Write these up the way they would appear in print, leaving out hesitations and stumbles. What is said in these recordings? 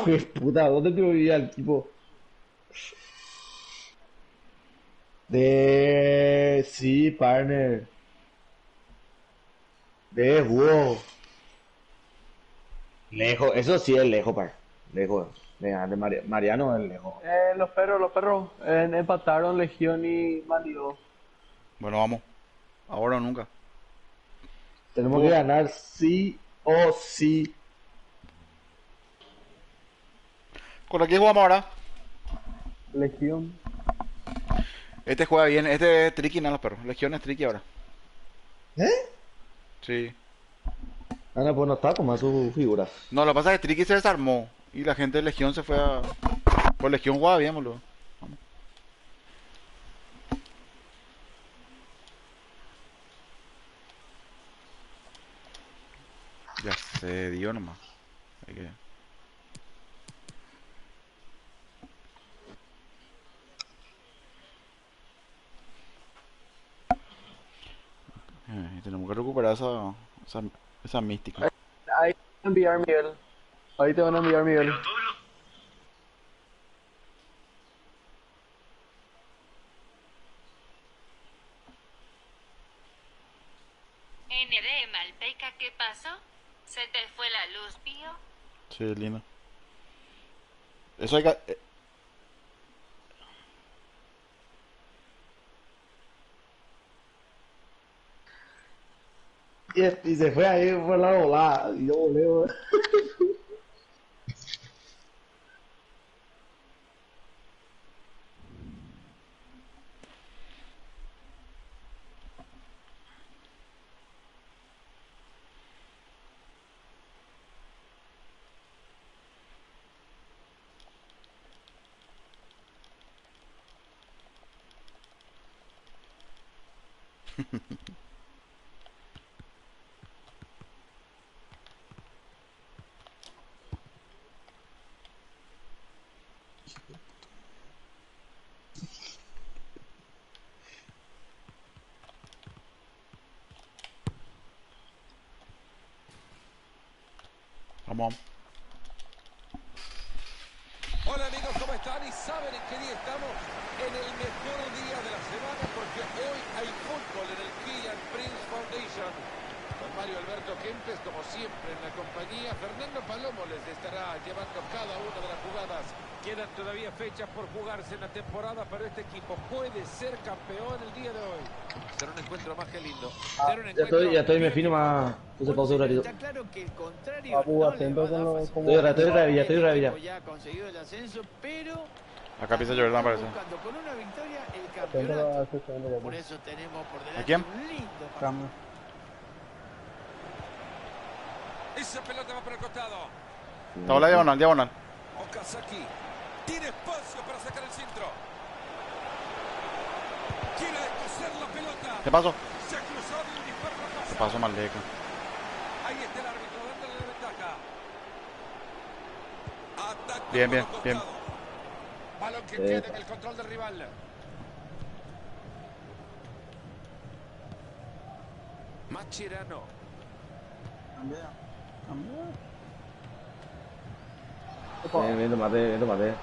qué puta, ¿dónde te vivía el tipo? Sí, partner. De wow. Lejos, eso sí es lejos, par. Lejos. Mariano es lejos. Los perros empataron Legión y Mandio. Bueno, vamos. Ahora o nunca. Tenemos que Fútbol. ganar sí o sí. ¿Con quién jugamos ahora? Legión. Este juega bien. Este es tricky, no los perros. Legión es tricky ahora. ¿Eh? Sí. Ah, no, pues no está como a sus figuras. No, lo que pasa es que tricky se desarmó. Y la gente de Legión se fue a. Pues Legión jugaba bien, boludo. Vamos. Ya se dio nomás. Hay que... tenemos que recuperar esa, esa mística. Ahí te van a enviar Miguel. Ahí te van a enviar Miguel. ND Malpeca, ¿qué pasó? ¿Se te fue la luz, Pío? Sí, lindo. Eso hay que... Y se fue ahí por la volada. Y yo volé, weón. Vamos. Hola amigos, ¿cómo están? ¿Y saben en qué día estamos? En el mejor día de la semana porque hoy hay fútbol en el Kylian Prince Foundation. Con Mario Alberto Kempes, como siempre, en la compañía. Fernando Palomo les estará llevando cada una de las jugadas. Quedan todavía fechas por jugarse en la temporada, pero este equipo puede ser campeón el día de hoy. Será un encuentro más que lindo. Será un encuentro Ya estoy, me bien fino más. Puse pausa un ratito. Está claro que el contrario Papu, no le va atento a con dar lo Estoy como. ahora, estoy facilidad. rabia, estoy El rabia. equipo ya ha conseguido el ascenso, pero Acá empieza a llover, me parece. buscando con una victoria el Atento campeonato. a ese segundo, Por papu. eso tenemos por ¿A delante quién? un lindo partido. Cama. Esa pelota va por el costado. Estaba la diagonal, diagonal. Okazaki tiene espacio para sacar el centro. Quiere descoser la pelota. ¿Qué pasó? Se ha cruzado y un disparo no ¿Qué pasa. pasó, Maldeca? Ahí está el árbitro dándole la ventaja. Ataca Bien, por bien, los bien. costados. Balón que queda en el control del rival. Mascherano. Bien, tomate, bien, tomate.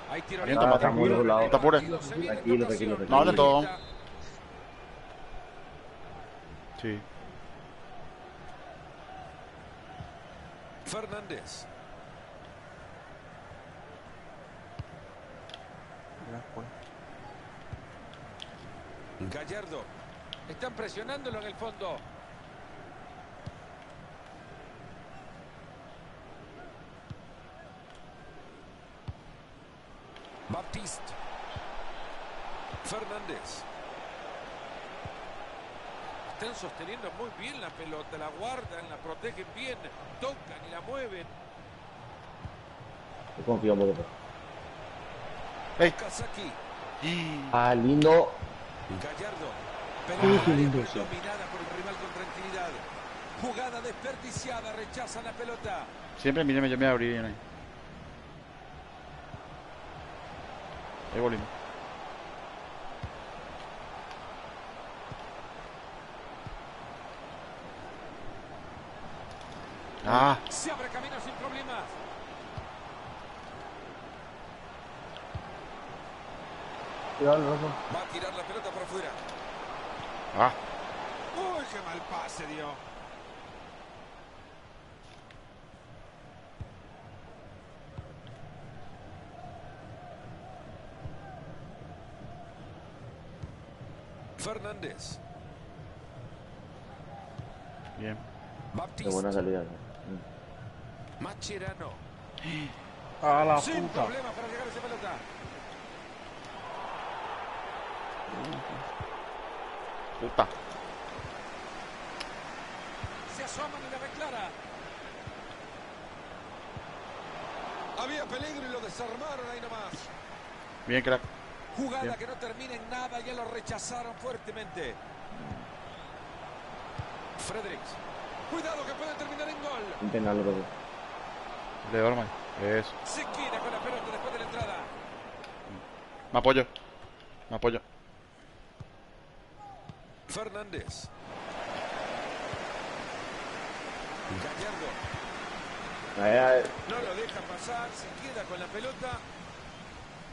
Hay tiro Bien, libre. tomate. Estamos del otro lado. No te apures. Se viene Tranquilo, esta tranquilo, ocasión. No hable todo. Iniesta. Sí. Fernández. Gallardo. Están presionándolo en el fondo. Baptiste. Fernández. Están sosteniendo muy bien la pelota, la guardan, la protegen bien, tocan y la mueven. Yo confío un poco, pero. ¡Ey! Kazaki. Ah, lindo. Gallardo. Qué Pelota lindo, aérea, sí. dominada por el rival con tranquilidad. Jugada desperdiciada, rechaza la pelota. Siempre, míreme, yo me abrí bien ahí. Ahí volvimos. Ah, Se abre camino sin problemas. Cuidado, loco. Va a tirar la pelota para afuera. Ah, Uy, qué mal pase dio. Fernández. bien. Qué Baptiste. buena salida. Mascherano. A la Sin puta. problema para llegar a esa pelota. Puta. Se asoman y la reclara. Había peligro y lo desarmaron ahí nomás. Bien, crack. Jugada Bien. que no termina en nada, ya lo rechazaron fuertemente. Fredericks. Cuidado que puede terminar en gol. Un penal, loco. Le dorman. Eso. Se queda con la pelota después de la entrada. Me apoyo. Me apoyo. Fernández. Gallardo. Ahí, No lo deja pasar, se queda con la pelota.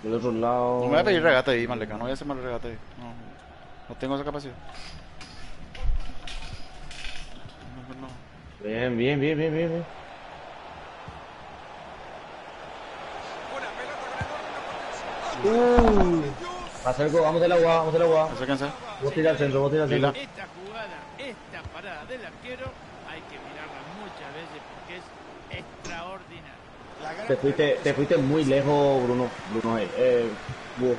del otro lado. No me voy a pedir regate ahí, Maleca. No voy a hacer mal regate ahí. No, no tengo esa capacidad. No. Bien, bien, bien, bien, bien, bien. Una pelota con el gol. Acerco, vamos del agua, vamos del agua. Acérquense. Vos tira al centro, vos tira al centro. Lila. Esta jugada, esta parada del arquero, hay que mirarla muchas veces porque es extraordinaria. Te fuiste muy lejos, Bruno. Bruno, Búho.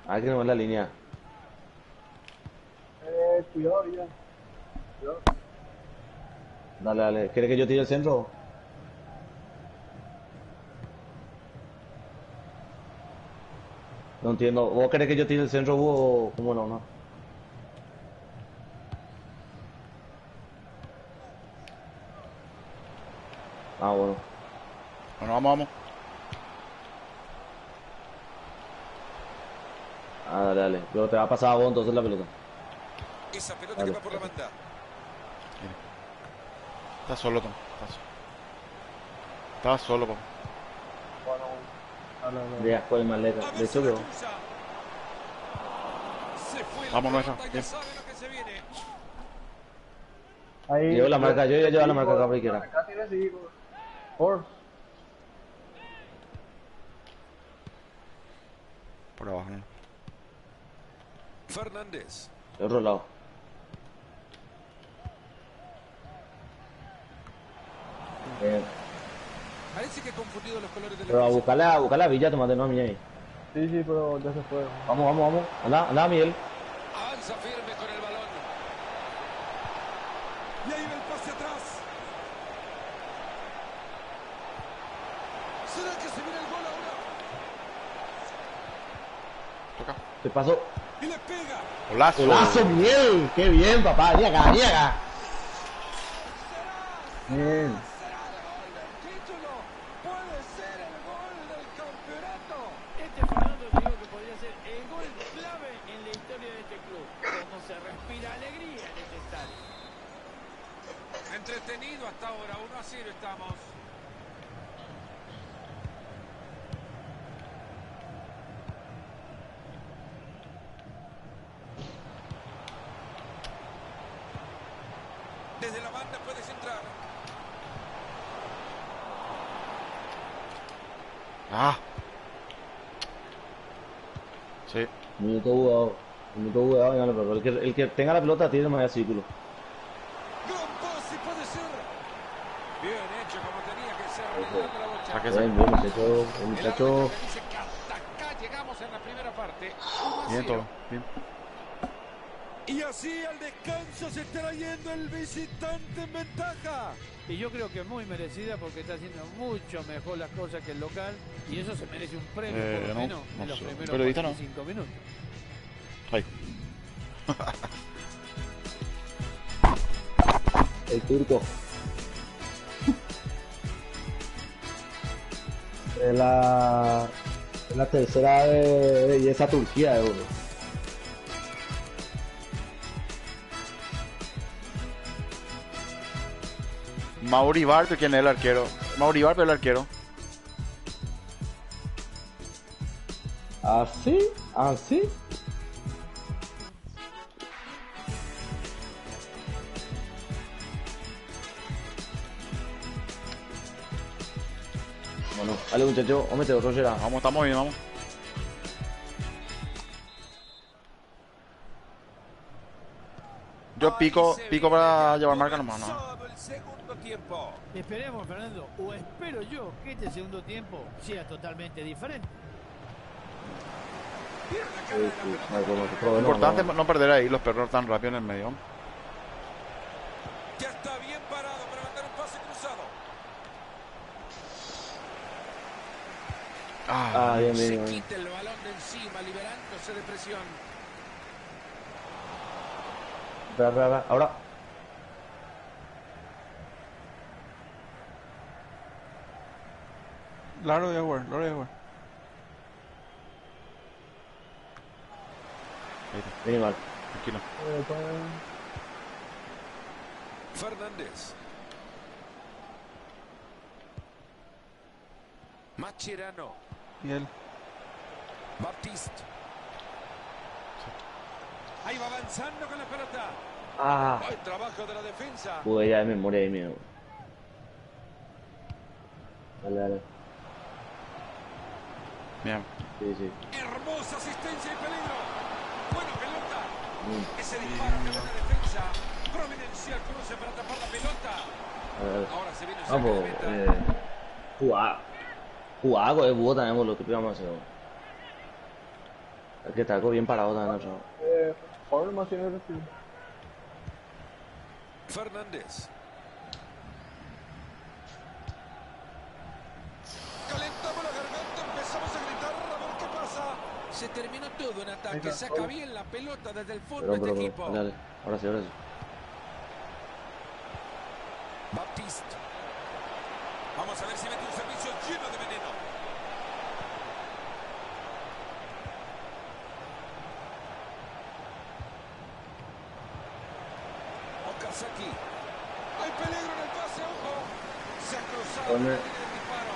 Hay que no la línea. Cuidado, ya. Dale, dale. ¿Quieres que yo tire el centro? No entiendo. ¿Vos querés que yo tire el centro, Búho, o cómo no? Ah, bueno. Bueno, vamos. Ah, dale, dale. Pero te va a pasar a vos entonces la pelota. Esa pelota Dale. que va por la banda. Está solo, Tom. Estaba solo, Tom. Bueno, dale. Ya, fue el maleta. A ver De si hecho, la yo. cruza. Se fue la Vamos, pelota, nuestra. ya Bien. sabe lo que se viene. Ahí. Llevo la marca, yo ya llevo la marca acá, por izquierda. Acá tienes sí, por. Por abajo, ¿no? Fernández. De otro lado. Bien. Parece que he confundido los colores de la Pero a camiseta. buscar la villa, tomate, no a mí ahí. Sí, sí, pero ya se fue. Vamos, vamos, vamos. Anda, Miguel. Avanza firme con el balón. Y ahí va el pase atrás. ¿Será que se viene el gol ahora? Toca. ¿Qué pasó? Y le pega. Golazo. ¡Golazo, Miguel! ¡Qué bien, papá! ¡Niega, niega! Bien. ¿Será el gol del título? ¿Puede ser el gol del campeonato? Este Fernando digo que podría ser el gol clave en la historia de este club. Como se respira alegría en este estadio. Entretenido hasta ahora, 1-0 estamos. Desde la banda puedes entrar. Ah. Sí. Minuto jugado. Minuto jugado, ya no, pero el que tenga la pelota tiene más círculo. Gran pase puede ser. Bien hecho como tenía que ser. Liderando la bocha. Sáquese. Bien, bien, muchacho. El El árbitro muchacho. me dice que hasta acá llegamos en la primera parte. 1-0. Bien todo. Bien. Y así al descanso se estará yendo el visitante en ventaja. Y yo creo que es muy merecida porque está haciendo mucho mejor las cosas que el local. Y eso se merece un premio por lo No, menos no en los sé. primeros Periodista no. 45 minutos. Ahí. El turco. Es la tercera de belleza Turquía de oro. Mauri Barber, ¿quién es el arquero? Mauri Barber, el arquero. ¿Así? ¿Así? Bueno, dale muchacho, ómete otro será. Vamos, estamos bien, vamos. Yo pico para llevar marca nomás, ¿no? Todo el segundo tiempo. Esperemos, Fernando, o espero yo que este segundo tiempo sea totalmente diferente. Pierde la cara de la pelota. Lo importante es no perder ahí los perros tan rápido en el medio. Ya está bien parado para mandar un pase cruzado. Ah, Bien, Se bien. quita el balón de encima, liberándose de presión. Espera. Ahora. Largo de jugar, largo de jugar. Minimal. tranquilo. Fernández. Mascherano. Y él. Baptiste. Ahí va avanzando con la pelota. Ah, Buen trabajo de la defensa. pude ya de memoria ahí mío. Dale. Bien. Sí. Hermosa asistencia y peligro. Buena pelota. Ese disparo que buena defensa. Providencial cruce para tapar la pelota. Ahora se viene cerca de Vamos, meta. jugar con el búho también, por lo que íbamos a hacer. Es que está algo bien parado también, ¿no? Ahora más tiene recibo. Fernández. Calentamos la garganta, empezamos a gritar a ver qué pasa. Se terminó todo en ataque, saca bien la pelota desde el fondo Pero, este equipo. dale. Ahora sí. Baptiste. Vamos a ver si mete un servicio lleno de veneno. Okazaki. Hay peligro en el pase, ojo. Se ha cruzado la línea de disparo.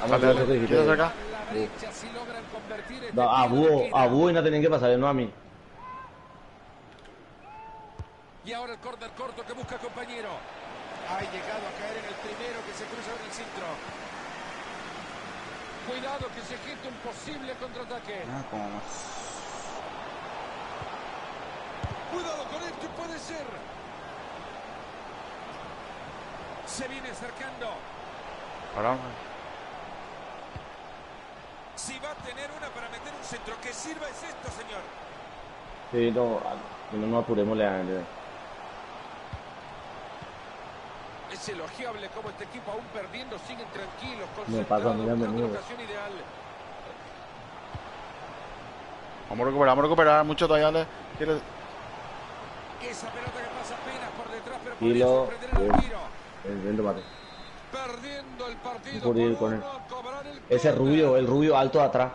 Vamos Dale, a ver ¿quieres qué acá? La brecha si logran convertir este No, a tiro de esquina. búho y no tienen que pasar, no a mí. Y ahora el córner corto que busca compañero. Ha llegado a caer en el primero que se cruza en el centro. Cuidado que se gesta un posible contraataque. Ah, como más. Cuidado con esto, puede ser. Se viene acercando. Ahora. Si va a tener una para meter un centro que sirva es esto, señor. Sí, no nos apuremos legalmente. Es elogiable como este equipo aún perdiendo siguen tranquilos, Me pasa, concentrados, mira, buscando la menudo. ocasión ideal. Vamos a recuperar mucho todavía. Esa pelota que pasa apenas por detrás, pero Kilo, podría sorprender al tiro. Bien tomate. Perdiendo el partido Por ir con él. uno, cobrar el Ese córner. el rubio alto de atrás.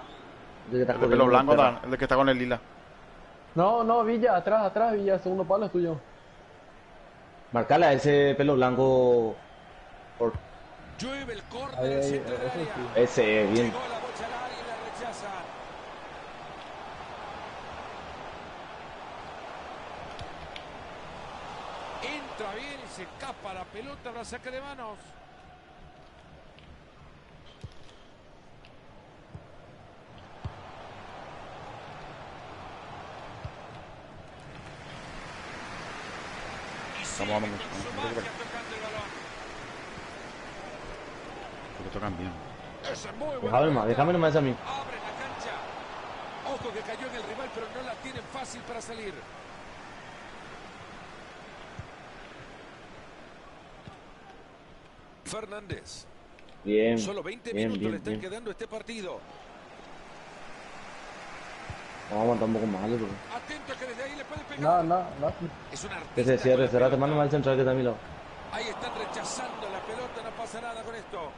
El que está El de pelo corriendo, blanco, perra. el de que está con el lila. No, Villa, atrás, Villa, segundo palo es tuyo. Marcala ese pelo blanco. Llueve el córner Ahí, del centro del eso área. sí. Ese, bien. Llegó la bocha al área y la rechaza. Entra bien y se escapa la pelota, la saca de manos. Y sigue Vamos, con su magia tocando el balón. Porque tocan bien. Esa es muy buena Déjame nomás, pelota. déjame nomás a mí. Abre la cancha. Ojo que cayó en el rival, pero no la tienen fácil para salir. Fernández. Bien. Solo 20 bien, minutos bien, le están bien. quedando a este partido. Vamos a aguantar un poco más, ¿vale? Porque... Atento que desde ahí le puede pegar. No. Es un artista. Que se cierre, con la cerrate, pelota. mano mal central que está a mi lado. Ahí están rechazando la pelota, no pasa nada con esto.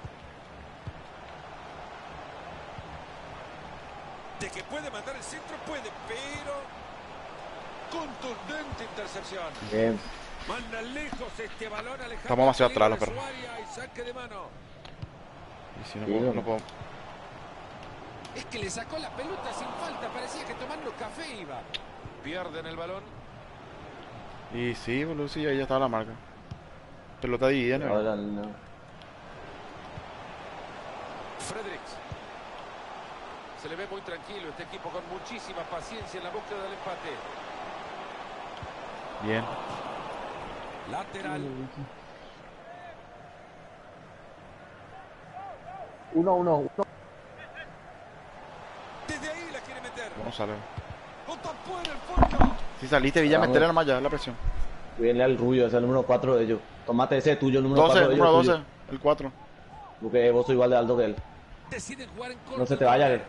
De que puede mandar el centro, puede, pero... Contundente intercepción. Bien. Manda lejos este balón alejando. Estamos hacia el peligro atrás, los de su área y saque de mano. Y si no Sí, puedo, no. no puedo. Es que le sacó la pelota sin falta, parecía que tomando café iba. Pierden el balón. Y sí, boludo, sí, ahí ya estaba la marca. Pelota dividida, ¿no? Ahora no. Fredericks. Se le ve muy tranquilo este equipo con muchísima paciencia en la búsqueda del empate. Bien. Lateral. 1-1. Desde ahí la quiere meter. Vamos a ver. Lo tapó en el fondo. Si saliste, Villa, Vamos. meterle nomás ya la presión. Viene al Rubio, es el número 4 de ellos. Tomate ese tuyo, el número 12, 4 de ellos. número tuyo. 12, el 4. Porque vos sos igual de alto que él. Deciden jugar en corto. No se te vaya, que.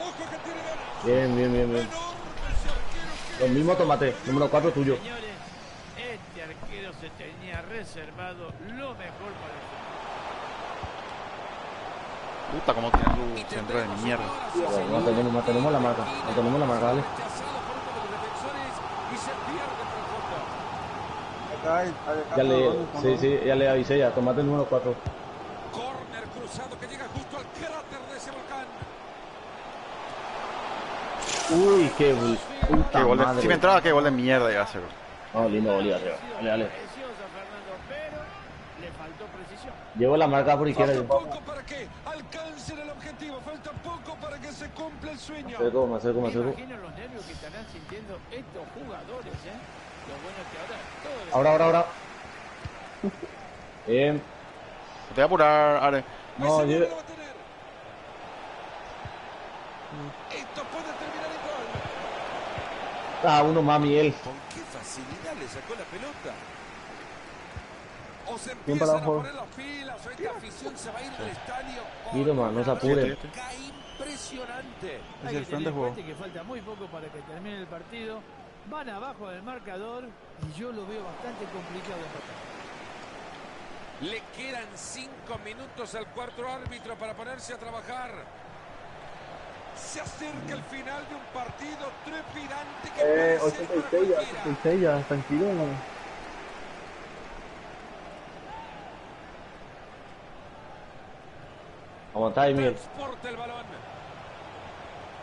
Ojo que tiene ganas. Bien, bien, bien, bien. Enorme ese arquero que Lo mismo tomate, número 4 tuyo. Señores, este arquero se tenía reservado lo mejor para el fútbol. Puta, como tiene Y su centro de tendremos mierda. ahora, sí, No señor. tenemos la marca. No tenemos la marca, dale. Rechazado por uno de los defensores y se pierde por el fondo. Ya le, sí, sí, ya le avisé ya. Tomate el número 4. Corner cruzado que llega justo al cráter de ese volcán. Uy, qué Qué puta gol de- madre. si me entraba, qué gol de mierda iba a ser. No, lindo gol, arriba. Dale, dale. Precioso, Fernando, pero le faltó precisión. Llevo la marca por izquierda. Falta poco para que alcancen el objetivo. Falta poco para que se cumpla el sueño. Me acerco. Me imagino los nervios que estarán sintiendo estos jugadores, ¿eh? Lo bueno es que ahora todo Ahora. Bien. Te voy a apurar, Are. No, Ese lleve. lo va a tener. Esto puede terminar en gol. Ah, uno más, Miguel. ¿Con qué facilidad le sacó la pelota? O se Bien empiezan a para abajo. poner las pilas, o esta afición se va a ir del estadio. Mira, man, no se apure. Cae impresionante. Hay el que frente tener en juego. cuenta que falta muy poco para que termine el partido. Van abajo del marcador y yo lo veo bastante complicado empatar. Le quedan 5 minutos al cuarto árbitro para ponerse a trabajar. Se acerca el final de un partido trepidante que puede ser para 86 ya, cualquiera. 86 ya, tranquilo. No. Aguantá ahí, Miguel. Transporta el balón.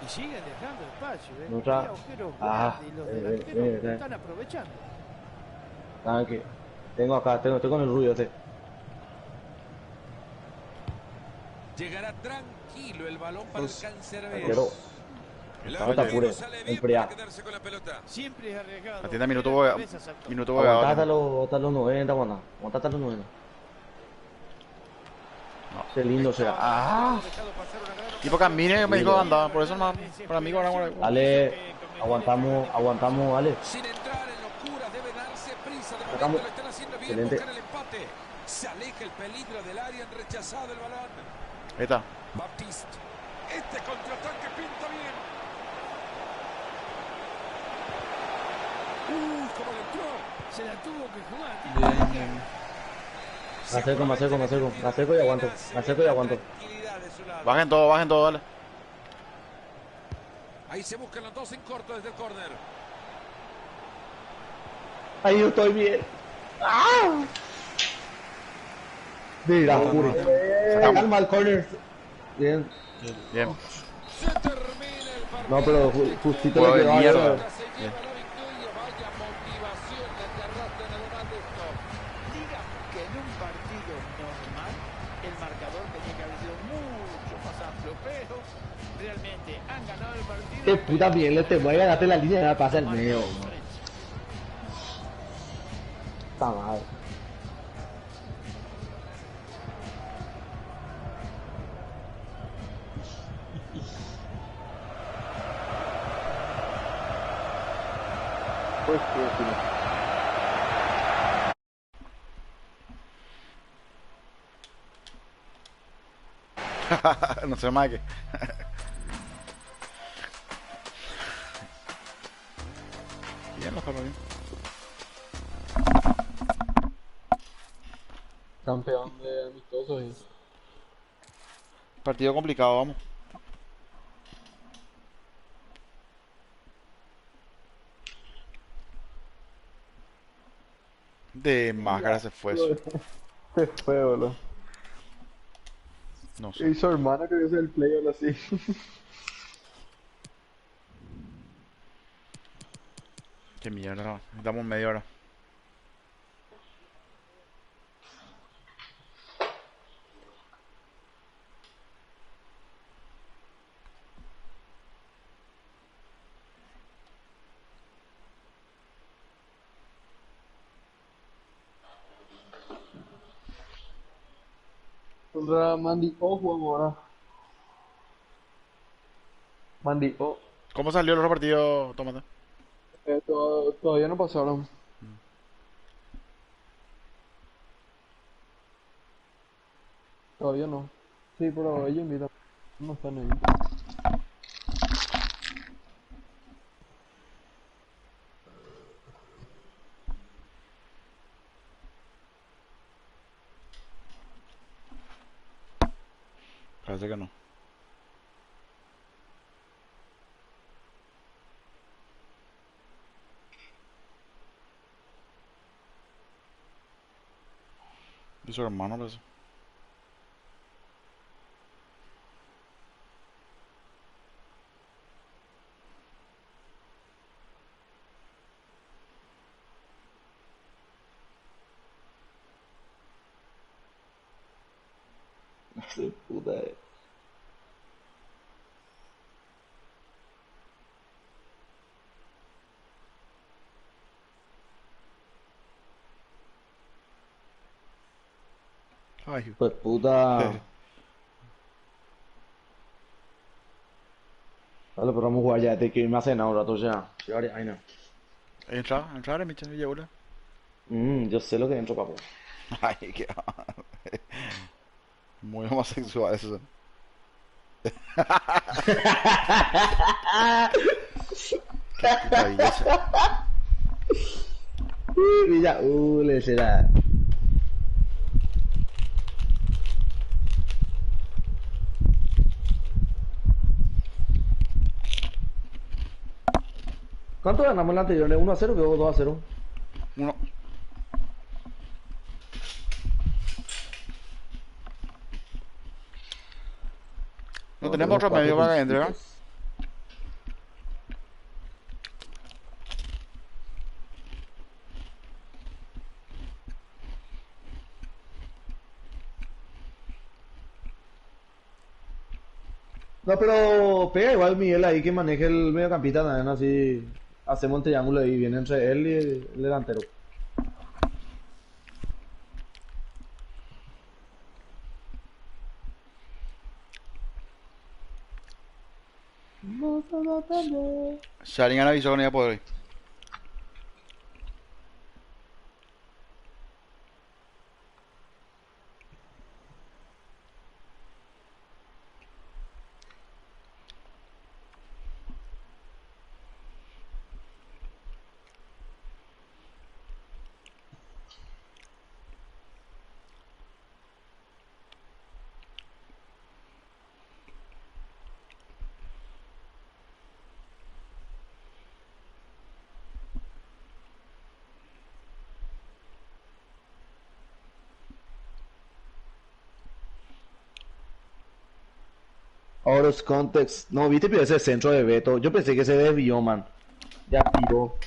Y siguen dejando espacio, ¿eh? Otra. Hay agujeros Ah, grandes y los bien, delanteros bien. lo están aprovechando. Tranqui. Tengo acá, tengo con el Rubio este. Llegará tranquilo el balón para el cancerbero. Pero, El no te arquero apures, sale ven bien por allá. para quedarse con la pelota. Siempre es arriesgado. Atienda minuto pero la boga- cabeza saltó. Minuto aguantá hasta boga. los 90, aguantá. Aguantá hasta los 90. Qué lindo sea. Ah, Dejado pasar una gran Tipo camine, me dijo anda, por eso no, para mí ahora. dale. Aguantamos, dale. Sin entrar en locuras, debe darse prisa. De Sacamos. momento lo están haciendo bien, Excelente. buscar el empate. Se aleja el peligro del área, han rechazado el balón. Ahí está. Baptiste. Este contraataque pinta bien. Cómo le entró. Se la tuvo que jugar. Me acerco y aguanto. Me acerco y aguanto. Tranquilidad de su lado. Bajen todo, dale. Ahí se buscan los dos en corto desde el córner. Ahí yo estoy bien. ¡Ah! Mira, Jure. Calma al corner. Bien. Bien. Se termina el partido. No, pero justito Juego le de quedó a mierda. él. Se lleva la victoria. Vaya motivación la que arrastran además de esto. Digamos que en un partido normal el marcador tenía que haber sido mucho más amplio, pero realmente han ganado el partido. Qué puta mierda, te voy a ganarte la línea de la pasa el medio. Está mal. Pues sí, sí. No sé más que. Bien, los perros bien. Campeón de amistosos y... Partido complicado, vamos. De máscara se fue eso. Se fue, boludo. No sé. Y su hermana quería hacer el play o algo así. Qué mierda. Damos media hora. Contra Mandy O jugamos ahora. Mandy O. ¿Cómo salió el otro partido, Tomate? Todavía no pasaron. Todavía no. Sí, pero ellos mira, no están ahí. Parece que no. Y su hermano, parece. Sí, puta. Ay, Pues puta. Dale, pero vamos a jugar ya. Te que irme a cenar un rato ya. Sí, ay, no. entra, Michel, y ahora. Yo sé lo que entro, papo. Ay, qué. Muy homosexual eso. Qué puta belleza. Mira, le será. ¿Cuánto ganamos en la anterior? ¿1 a 0 o 2 a 0? Uno. No No, tenemos tenemos otro cuatro medio para que entre, ¿verdad? puntitos. No, pero pega igual Miguel ahí que maneje el mediocampista también, así hacemos el triángulo ahí, viene entre él y el delantero. Sharingan avisó que no iba a poder ir. Out of context. No, viste, pero ese centro de Beto. Yo pensé que se desvió, man. Ya tiró.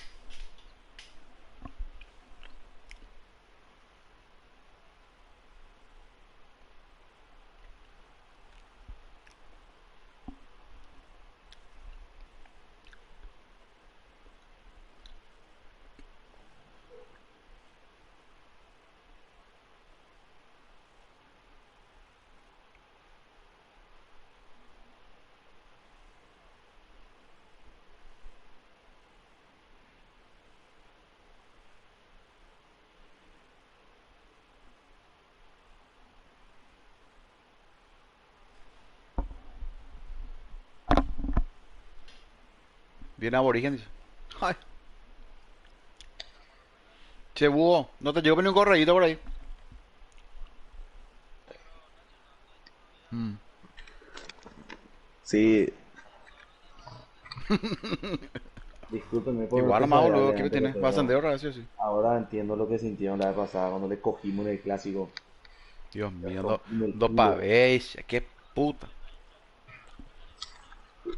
Viene aborigen, dice. Ay. Che, búho, no te llevo ni un correíto por ahí. Mm. Sí. Discúlpenme por Igual nomás, pesadearle boludo, ¿qué antes, tiene? Va a ascender otra vez, sí o sí. ahora entiendo lo que sintieron la vez pasada cuando le cogimos en el clásico. Dios mío, Cogimos el dos culo. pavés, qué puta.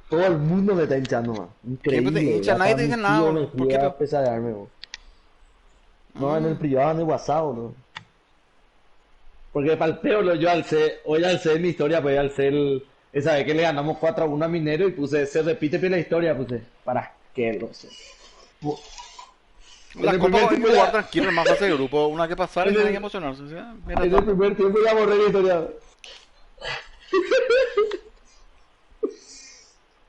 Todo el mundo me está hinchando, man. ¿Qué puta Increíble. hincha? Hasta Nadie te mi dice nada, tío me boludo. ¿Por qué? escribe a pesadearme, bro. No, en el privado, en el WhatsApp, bro. Porque palpeo yo alcé, hoy alcé mi historia, pues alcé esa vez que le ganamos 4-1 a Minero y puse, se repite la historia, puse, para que lo sé. En La el copa primer hay que tiempo jugar ya, tranquilo, es más fase de grupo. Una que pasar y en tiene que el, emocionarse. ¿Sí? Mira, en el primer tiempo ya borré la historia.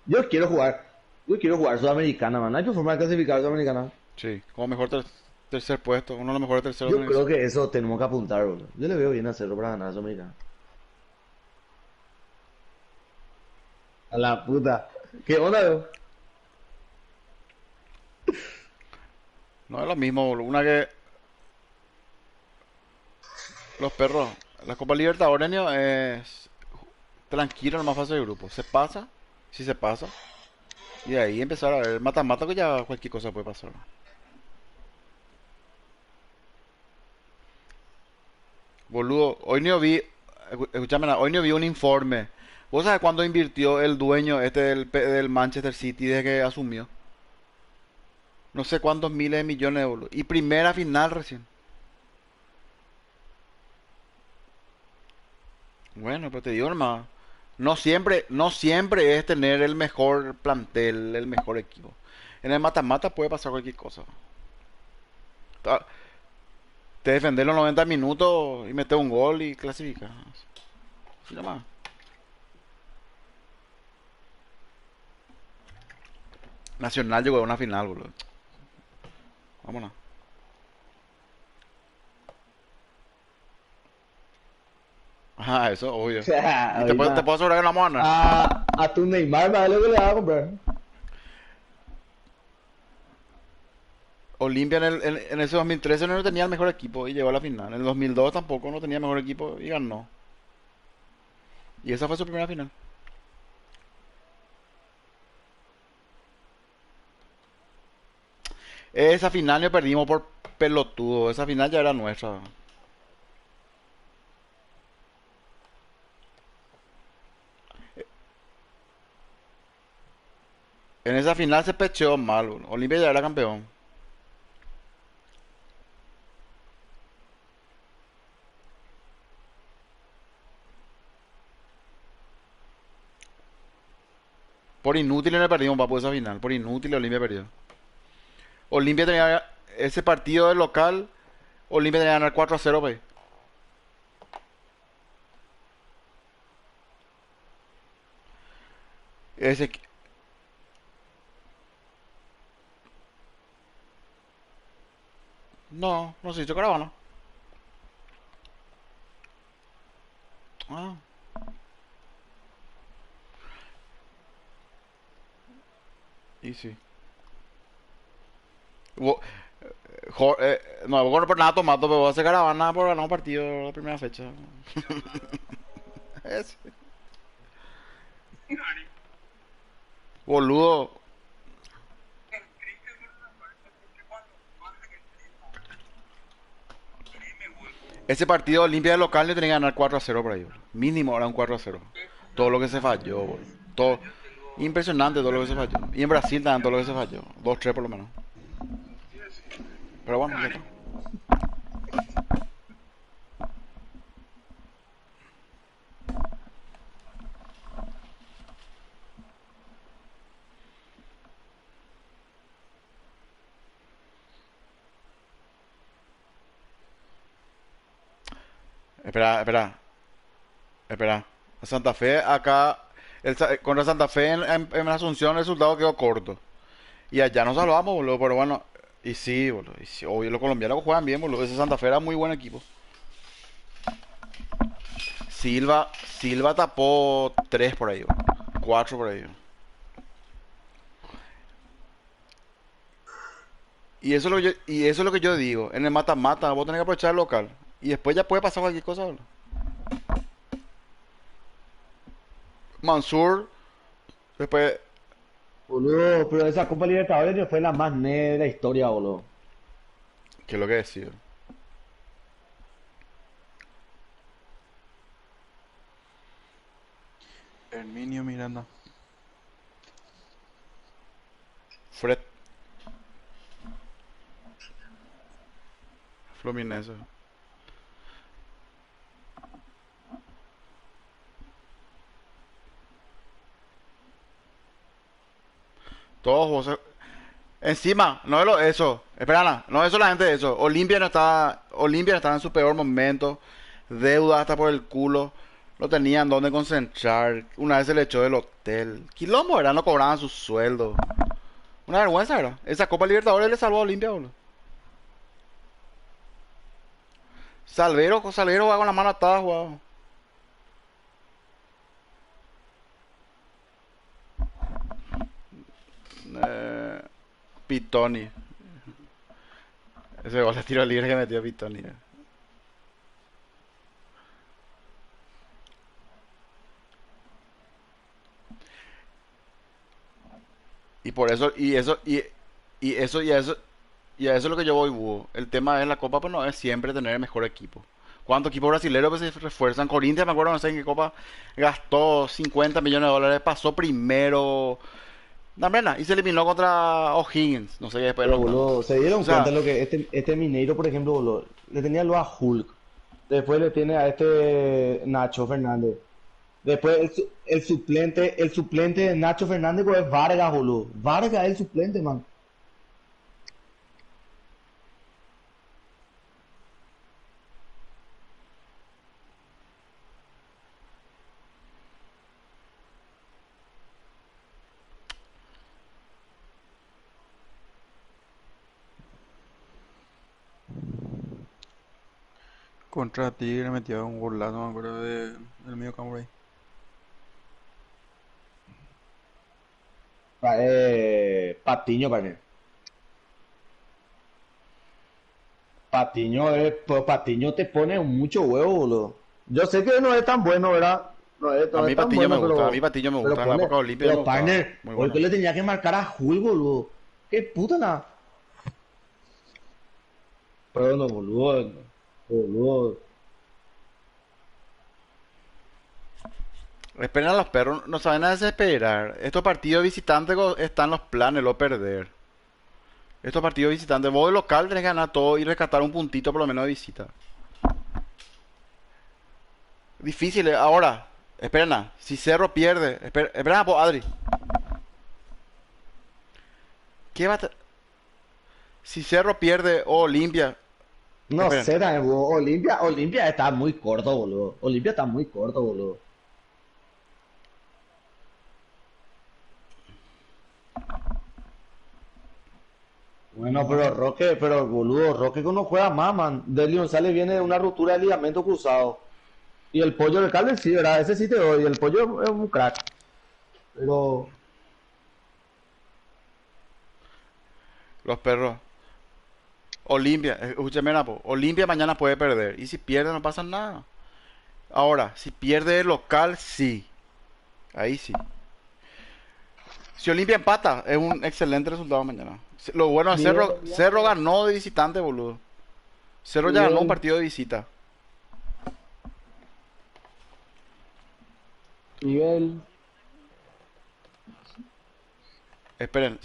Yo quiero jugar Sudamericana, man. No hay forma de clasificar Sudamericana. sí, como mejor tercer puesto, uno de los mejores terceros Yo tiene que creo ser. que eso tenemos que apuntar, bro. Yo le veo bien hacerlo para ganar Sudamericana. A la puta. ¿Qué onda, bro? No es lo mismo, boludo. Una que los perros, la Copa Libertadores Nio, es tranquilo en más fase de grupo. Se pasa, si se pasa, y de ahí empezar a ver mata-mata que ya cualquier cosa puede pasar. Boludo, hoy no vi, escúchame, hoy no vi un informe. ¿Vos sabés cuánto invirtió el dueño este del Manchester City desde que asumió? No sé cuántos miles de millones, boludo. Y primera final recién. Bueno, pero te digo nomás, no siempre es tener el mejor plantel, el mejor equipo. En el mata-mata puede pasar cualquier cosa. Ta- Te defendés los 90 minutos y metes un gol y clasificas. Así nomás. Nacional llegó a una final, boludo. Vámonos. Ajá, eso, obvio. Y te puedo asegurar que no vamos a ganar. A tu Neymar, ¿vale lo que le vas a comprar? Olimpia en ese 2013 no tenía el mejor equipo y llegó a la final. En el 2002 tampoco no tenía el mejor equipo y ganó. Y esa fue su primera final. Esa final le perdimos por pelotudo. Esa final ya era nuestra. En esa final se pecheó mal, boludo. Olimpia ya era campeón. Por inútil le perdimos, papu, esa final. Por inútil Olimpia perdió. Olimpia tenía ese partido de local. Olimpia tenía que ganar 4-0, pues. Ese, no se hizo caravana. Ah, y sí. Bo- no, bueno, por nada tomato, pero voy a hacer caravana por ganar un partido la primera fecha. Ese. Boludo. Ese partido Olimpia de local le tenía que ganar 4-0 por ahí, boludo. Mínimo era un 4-0. Todo lo que se falló, boludo. Todo. Impresionante todo lo que se falló. Y en Brasil también todo lo que se falló. 2-3 por lo menos. Pero bueno, ya está. Espera, espera, espera. Santa Fe acá, contra Santa Fe en Asunción el resultado quedó corto. Y allá nos salvamos, boludo, pero bueno. Y sí, boludo. Y sí, obvio, los colombianos juegan bien, boludo. Ese Santa Fe era muy buen equipo. Silva tapó 3 por ahí, boludo. 4 por ahí. Y eso es lo que yo digo. En el mata-mata, vos tenés que aprovechar el local. Y después ya puede pasar cualquier cosa, boludo. Mansur, después Boludo, pero esa Copa Libertadores no fue la más negra de la historia, boludo. ¿Qué es lo que decir? Herminio Miranda. Fred Fluminense. Todos José. Encima, no es eso. Espera, no es solamente eso. Olimpia no estaba en su peor momento. Deuda hasta por el culo. No tenían dónde concentrar. Una vez se le echó del hotel. Quilombo era, no cobraban su sueldo. Una vergüenza era. Esa Copa Libertadores le salvó a Olimpia, boludo. Salvero va con la mano atada, jugado. Eh, Pitoni. Ese gol de tiro libre que metió Pitoni. Y por eso, y eso, y a eso es lo que yo voy, búho. El tema de la Copa, pues no es siempre tener el mejor equipo. ¿Cuántos equipos brasileños pues, se refuerzan? Corinthians, me acuerdo, no sé en qué Copa, gastó 50 millones de dólares, pasó primero. No, hombre, y se eliminó contra O'Higgins, no sé qué después del Pero, octavo. boludo, se O dieron sea, cuenta lo que este Mineiro, por ejemplo, boludo, le tenía lo a Hulk. Después le tiene a este Nacho Fernández. Después el suplente de Nacho Fernández pues es Vargas, boludo. Vargas es el suplente, man. Contra Tigre metió un golazo, me acuerdo del medio campo ahí. Patiño, parece. Pues Patiño te pone mucho huevo, boludo. Yo sé que no es tan bueno, ¿verdad? a No es mí tan Patiño me bueno, gusta, a mí Patiño me pero gusta. En la pone. época de Olimpia ya me Pero gustaba. partner, Muy hoy que bueno. le tenía que marcar a Hulk, boludo. Qué puta nada. Pero no, boludo. Boludo. Esperen a los perros, no saben a desesperar. Estos partidos visitantes están los planes, lo perder. Estos partidos visitantes, vos de local tenés que ganar todo y rescatar un puntito por lo menos de visita. Difícil, ahora. Esperen, si Cerro pierde. Esperen, pues, Adri. ¿Qué va a Si Cerro pierde o Olimpia. No Esperen. sé, también, boludo. Olimpia está muy corto, boludo. Olimpia está muy corto, boludo. Bueno, pero boludo, Roque que no juega más, man. Deli González viene de una ruptura de ligamento cruzado. Y el pollo del Calden sí, ¿verdad? Ese sí te doy. El pollo es un crack. Pero, Los perros. Olimpia, escúchame, Napo. Olimpia mañana puede perder. Y si pierde no pasa nada. Ahora, si pierde el local, sí. Ahí sí. Si Olimpia empata, es un excelente resultado mañana. Lo bueno es Miguel, Cerro ganó de visitante, boludo. Cerro ya ganó un Miguel, partido de visita. Miguel. Esperen.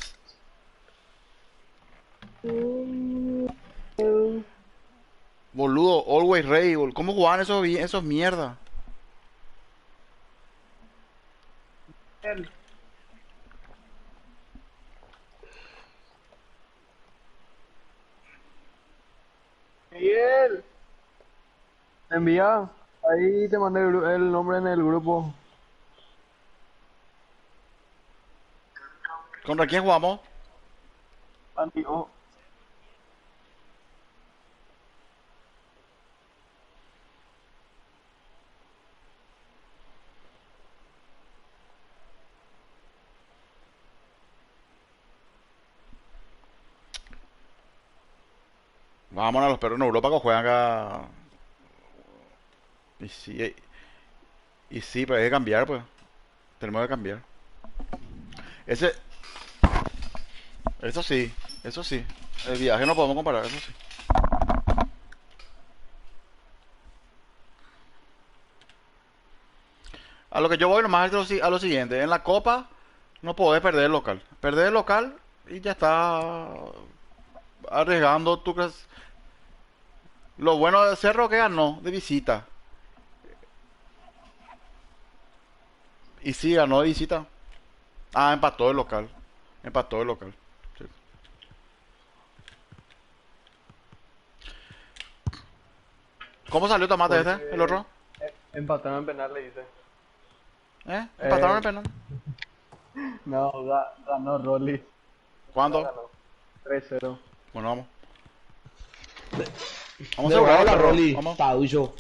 Boludo, Always Ready, ¿cómo jugaban esos mierda? Miguel. Envía. Ahí te mandé el nombre en el grupo. ¿Contra quién jugamos? Antiguo. Vamos a los perros en Europa que juegan acá. Y sí, pero hay que cambiar, pues. Tenemos que cambiar. Ese, Eso sí, eso sí. El viaje no podemos comparar, eso sí. A lo que yo voy nomás es a lo siguiente. En la Copa no podés perder el local. Perder el local y ya está arriesgando. ¿Tú crees? Lo bueno de Cerro que ganó de visita. Y sí, ganó de visita. Ah, empató el local. Empató el local. Sí. ¿Cómo salió Tomate este? ¿El Porque otro? empataron en penal, le dice. ¿Empataron el Eh, penal? no, ganó Rolly. No ¿Cuándo? ganó. 3-0. Bueno, vamos. Vamos a De asegurar la el Rolly, Vamos. Paullo.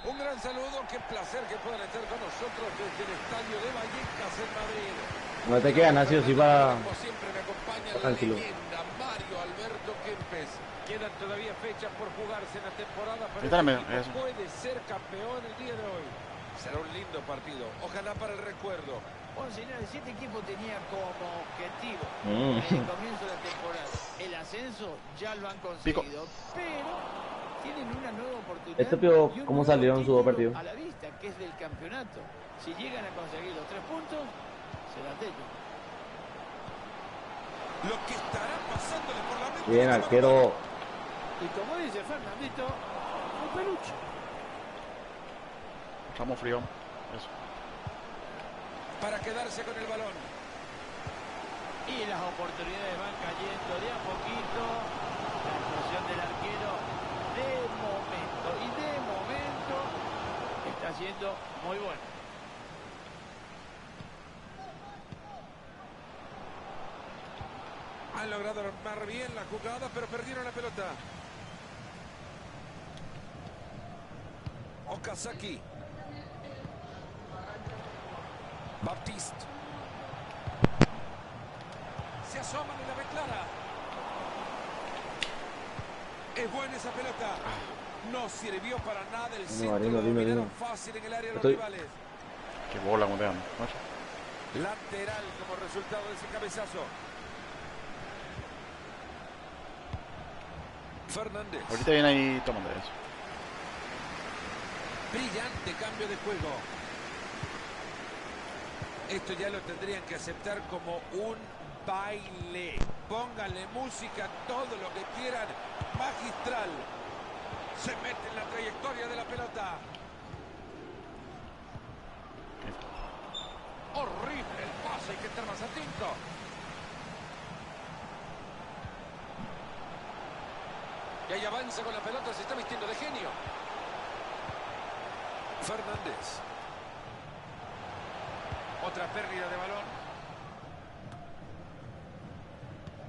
Un gran saludo, qué placer que puedan estar con nosotros desde el estadio de Vallecas en Madrid. No te queda nada, sí o sí, para... Como siempre me acompaña la tranquilo. leyenda Mario Alberto Kempes. Quedan todavía fechas por jugarse en la temporada, pero Quítame este equipo eso. puede ser campeón el día de hoy. Será un lindo partido, ojalá para el recuerdo. Bueno, señores, este equipo tenía como objetivo Mm. el comienzo de la temporada. El ascenso ya lo han conseguido, pero tienen una nueva oportunidad. Este pio, y un ¿cómo nuevo salieron su título partido? a la vista, que es del campeonato. Si llegan a conseguir los 3 puntos, será de ellos. Lo que estará pasándole por la mente. Bien, arquero. Y como dice Fernandito, un peluche. Estamos fríos. Eso. Para quedarse con el balón. Y las oportunidades van cayendo de a poquito. La actuación del arquero de momento está siendo muy buena. Han logrado armar bien la jugada, pero perdieron la pelota. Okazaki. Baptiste. Se asoman y la ve clara. Es buena esa pelota. No sirvió para nada el centro. Marino, Lo dime. dominaron fácil en el área de los Estoy- rivales. Qué bola, como te amo. Lateral como resultado de ese cabezazo. Fernández. Ahorita viene ahí tomando eso. Brillante cambio de juego. Esto ya lo tendrían que aceptar como un baile. Pónganle música, todo lo que quieran. Magistral. Se mete en la trayectoria de la pelota. Horrible el pase, hay que estar más atento. Y ahí avanza con la pelota, se está vistiendo de genio. Fernández. Otra pérdida de balón.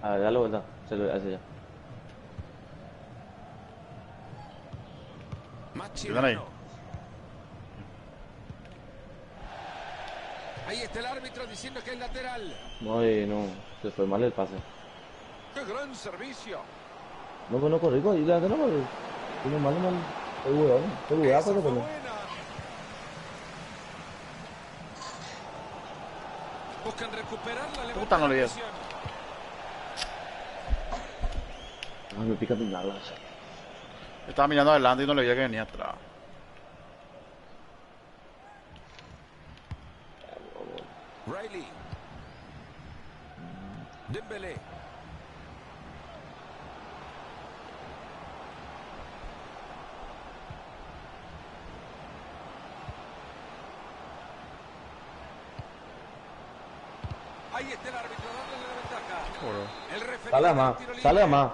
A ver, dale vuelta. Se lo hace ya. Están ahí. Machirano. Ahí está el árbitro diciendo que es lateral. No, no. Se fue mal el pase. ¡Qué gran servicio! No, pues no corrí. Y la no, pues. Tiene mal. Estoy huevón. Estoy huevón, Esa fue pero no. buena. Buscan recuperarla. Puta, no le dio. Ay, me pica mi nalga. Estaba mirando adelante y no le veía que venía atrás. Riley. Dembélé. Ahí está el árbitro dándole la ventaja. Joder. El referee Sale a da el más. tiro libre. Sale a más.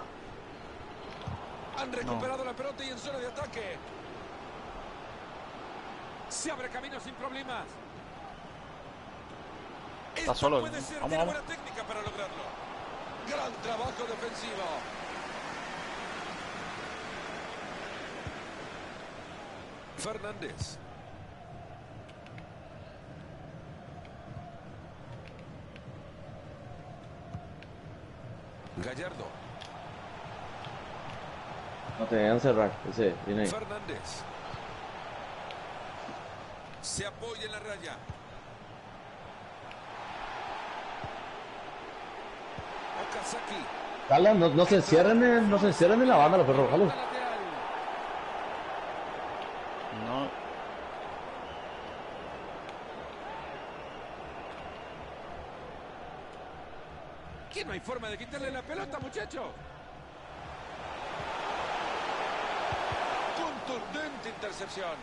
Han recuperado la pelota y en zona de ataque. Se abre camino sin problemas. Esta solo. puede ser, Vamos, tiene vamos. buena técnica para lograrlo. Gran trabajo defensivo. Fernández. Gallardo. No te dejan cerrar. Ese, viene ahí. Fernández. Se apoya en la raya. Saki. Carlos, no se encierren no se encierren en la banda los perros, Carlos. Lateral. No. ¿Qué no hay forma de quitarle la pelota, muchacho? Contundente intercepción.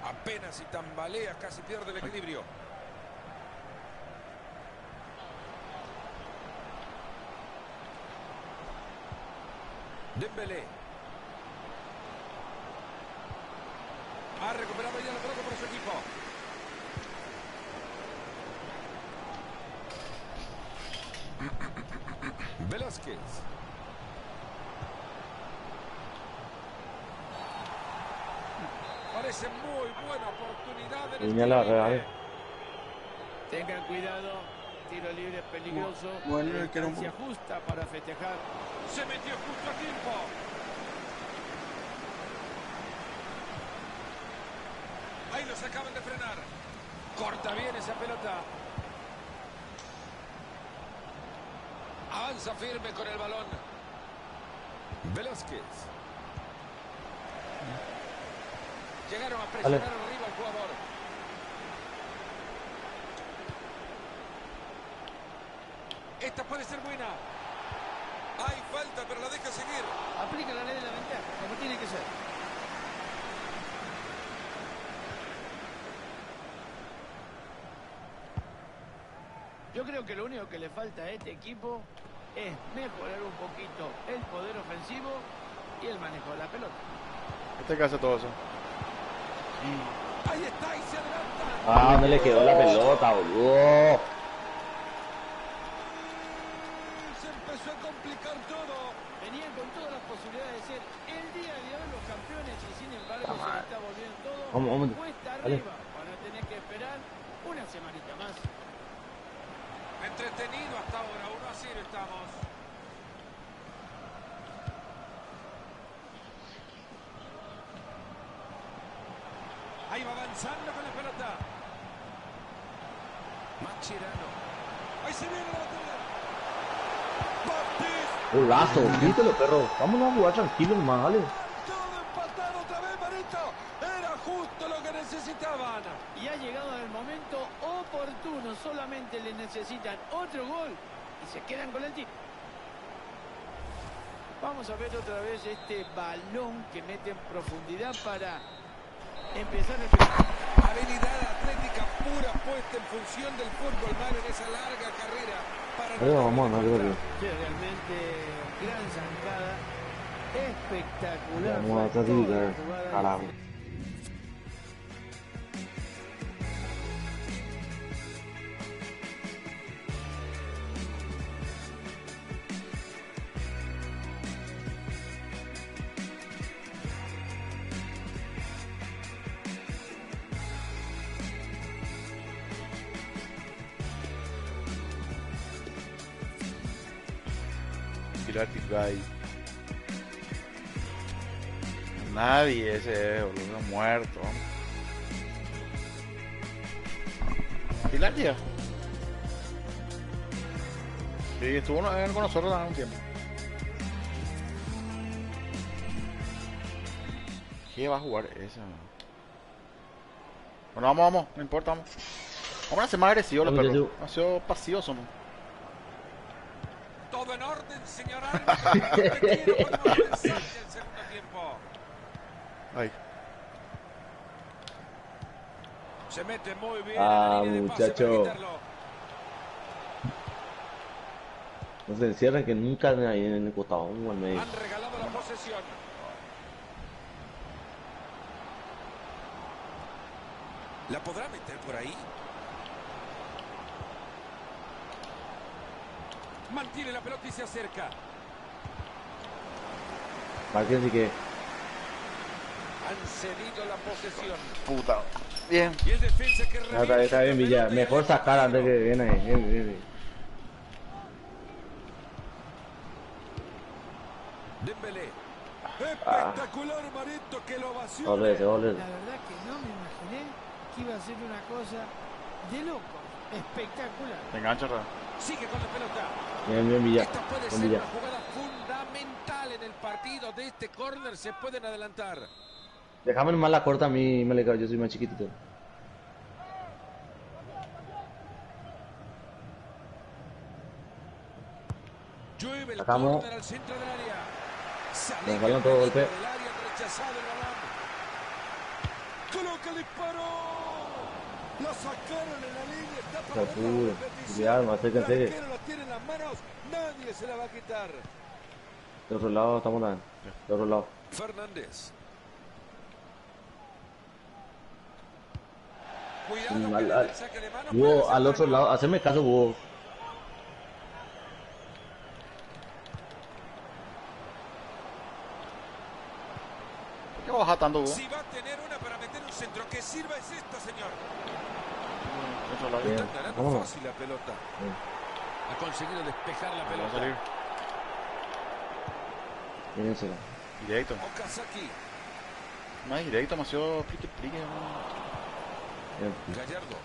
Apenas si tambalea, casi pierde el equilibrio. Dembélé. Ha recuperado ya la pelota por su equipo. Velázquez. Parece muy buena oportunidad en Niña la real. Tengan cuidado, tiro libre peligroso. Bueno, le queda un Distancia justa para festejar. Se metió justo a tiempo. Ahí los acaban de frenar. Corta bien esa pelota. Avanza firme con el balón. Velázquez. Llegaron a presionar arriba al jugador. Esta puede ser buena. Hay falta, pero la deja seguir. Aplica la ley de la ventaja, como tiene que ser. Yo creo que lo único que le falta a este equipo es mejorar un poquito el poder ofensivo y el manejo de la pelota. Este que hace todo eso. Ahí está y se adelanta. Ah, no le quedó la pelota, boludo. Se empezó a complicar todo. Venían con todas las posibilidades de ser el día de hoy los campeones y sin embargo se le está volviendo todo Vamos. cuesta Dale. arriba para tener que esperar una semanita más. Entretenido hasta ahora, 1-0 estamos. Ahí va avanzando con la pelota. Mascherano. Ahí se viene la batalla. Baptiste. Golazo, quítelo, perro. Vámonos a jugar tranquilos, más, vale. Todo empatado otra vez, Marito. Era justo lo que necesitaban. Y ha llegado el momento oportuno, solamente le necesitan otro gol y se quedan con el tiro. Vamos a ver otra vez este balón que mete en profundidad para empezar el... Habilidad atlética pura puesta en función del fútbol, Mario, en esa larga carrera. Para Vamos, no, creo que. Sí, realmente gran zancada, espectacular. Vamos a Fue toda la clasificar. jugada. Carajo. Piratic Guy. Nadie ese es, boludo, muerto. Pilatia. Sí, estuvo con nosotros hace un tiempo. ¿Qué va a jugar esa? Bueno, vamos, no importa, vamos. Vamos a ser más agresivos los perros. Demasiado pasivos somos. todo en orden, señor árbitro. Retiro, podemos comenzar ya el segundo tiempo. Ay. Se mete muy bien Ah, en la línea de pase muchacho. para quitarlo. No se encierren que nunca ahí en el costado, al medio. Han regalado la posesión. ¿La podrá meter por ahí? Mantiene la pelota y se acerca. Márquense que. Han cedido la posesión. Puta. Bien. Y el defensa que Ah, está bien, Villa. Mejor sacar antes que viene ahí. Bien. Dembélé. Espectacular, Marito, que lo vació. Ole. La verdad que no me imaginé que iba a ser una cosa de loco. Espectacular. Te engancha, Ra. Sigue con la pelota. Bien, bien, Villa. Esta puede Bien, ser Villa. una jugada fundamental en el partido. De este córner se pueden adelantar. Déjame nomás la corta a mí, me le cago, yo soy más chiquitito. Llueve el Sacamos. córner al centro del área. Sale Nos ganan todo golpe. del área, rechazado el balón. Coloca el disparo. Lo sacaron en la línea. Está para La otra pude. repetición. Cuidado, no El acérquense. arquero lo tiene en las manos. Nadie se la va a quitar. De otro lado estamos tan. De otro lado. Fernández. Cuidado Mm, que al- desde al- el saque de mano Hugo, puede hacer al otro daño. lado, hacerme caso, Hugo. ¿Por qué baja tanto, Hugo? Si va a tener una para meter un centro, que sirva es esta, señor. Otro lado. Bien. Está ganando Vámonos. fácil la pelota. Bien. Ha conseguido despejar la Va a pelota. salir. Mírense. Directo. Okazaki. No es directo, demasiado plique, plique. No. Bien. Gallardo.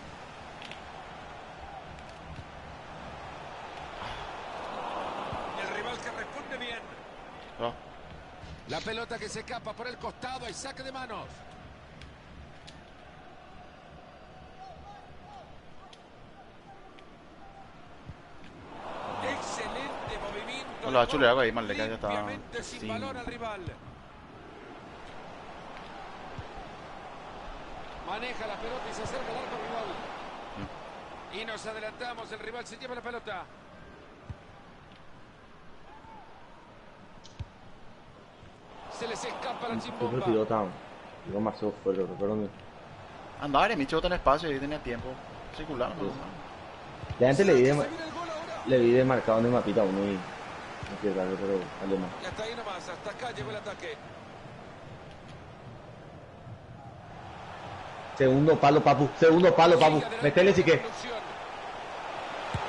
El rival que responde bien. No. La pelota que se escapa por el costado. Hay saque de manos. Excelente movimiento. No lo ha hecho, le hago ahí, mal, le cae, ya está. Limpiamente, sin Sí. balón al rival. Maneja la pelota y se acerca al arco rival. Y nos adelantamos, el rival se lleva la pelota. Se les escapa la Siempre chimbomba. tiró tan. Tiró más fuerte, perdón. Andaba, mi chico, tenía espacio y tenía tiempo. Circular, ¿no? La gente le vi, Se viene el gol ahora. le vi desmarcado en el mapita uno y. No quiero darle, pero vale más. Y hasta ahí nomás, hasta acá llegó el ataque. Segundo palo, papu. Segundo palo, papu. Sigue adelante Metele si la que. conducción.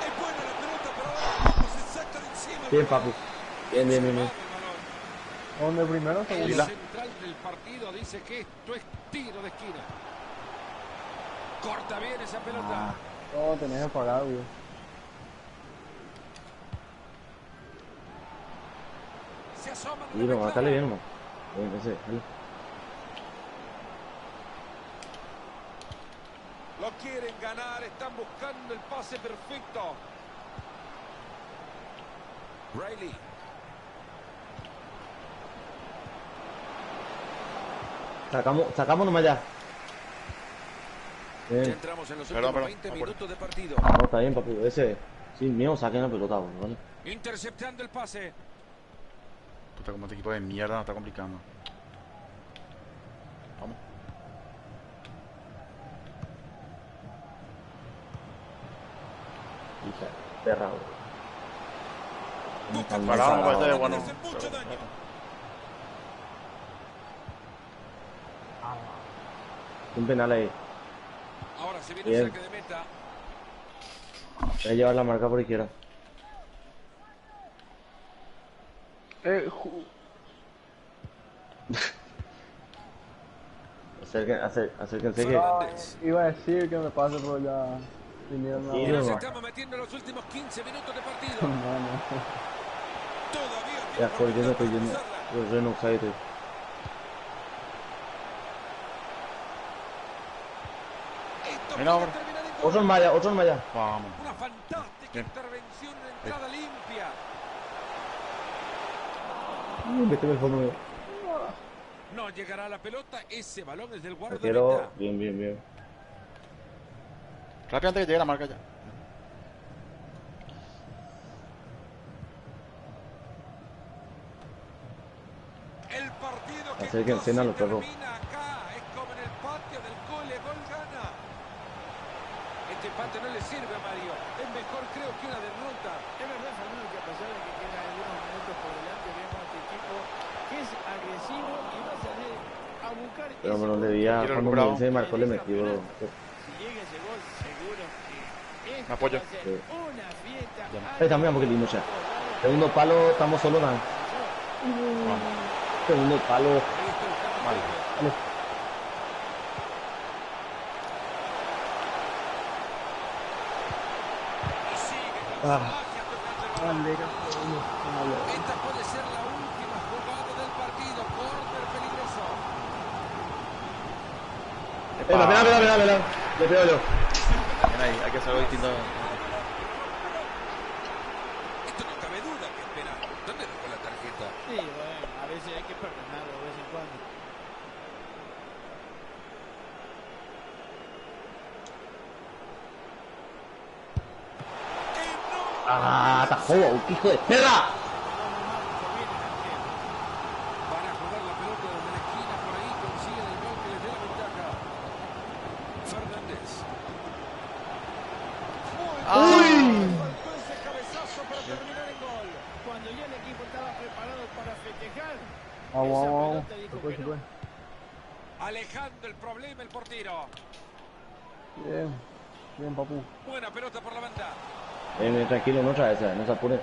Es buena la pelota, pero ahora se saca de encima. el Bien, rival. papu. Bien, bien, bien, bien. El balón. ¿Dónde primero o El segundo? Lila. central del partido dice que esto es tiro de esquina. Corta bien esa pelota. No, tenés que pagar, güey. Se asoma. Y nomás, dale bien nomás. Bien, ese, dale. Lo quieren ganar, están buscando el pase perfecto. Riley. Sacamos nomás ya. Ya Bien. entramos en los Perdón, últimos perdón, 20 no puedo. minutos de partido. No, está bien, papu. Ese. Sin miedo, saquen la pelota, boludo, ¿vale? Interceptando el pase. Puta, como este equipo de mierda nos está complicando. Vamos. Hija, perra, boludo. Busca Parado, me parece para bueno. hacer mucho daño. Un penal ahí. Ahora se viene Bien. el saque de meta. Voy a llevar la marca por izquierda. Acérquense que. Fernández. Iba a decir que me pase, pero ya vinieron a... Sí, Y no, nos no. estamos metiendo en los últimos 15 minutos de partido. No, no. Todavía Ya, tiene estoy yendo, oportunidad estoy para yendo. cruzarla. Yo soy en offside. Esto Mira, puede ahora. terminar en Otro en gol. malla, otro en malla. Vamos. Una fantástica Bien. intervención, una entrada limpia. Vete el fondo. No llegará a la pelota, ese balón es del Quiero. guardameta. Bien, bien, bien. Rápido antes que llegue la marca ya. El partido que Acérquense, no a se los perros. termina acá, es como en el patio del cole, gol gana. Este empate no le sirve a Mario, es mejor creo que una derrota. Es verdad, Fernando, que a pesar de que quedan algunos minutos por delante, vemos a este equipo que es agresivo y va a salir a buscar Pero ese me lo gol. debía. Quiero Cuando recuperado. me marcó, le metí, bro. Si llega ese gol, seguro que esto Me apoyo. va a ser Sí. una fiesta. Ahí está, mira, porque lindo ya. Segundo palo, estamos solo nada. Segundo palo. Vale. Vale. Ah, Esta puede ser la última jugada del partido. Corner peligroso. mira. Le pego yo. Bien ahí, hay que hacer algo distinto. Esto no cabe duda que es penal. ¿Dónde dejó la tarjeta? Sí, bueno, a veces hay que perdonarlo de vez en cuando. Ah, atajó, hijo de perra. Van a jugar la pelota desde la esquina. Por ahí consiguen el gol que les dé la ventaja. Fernández. ¡Uy! Faltó ese cabezazo para terminar el gol. Cuando ya el equipo estaba preparado para festejar, Vamos, esa vamos. pelota dijo Se puede, que se no. puede. Alejando el problema el portero. Bien. Bien, papu. Buena pelota por la banda. Tranquilo, no trae esa, no se apure.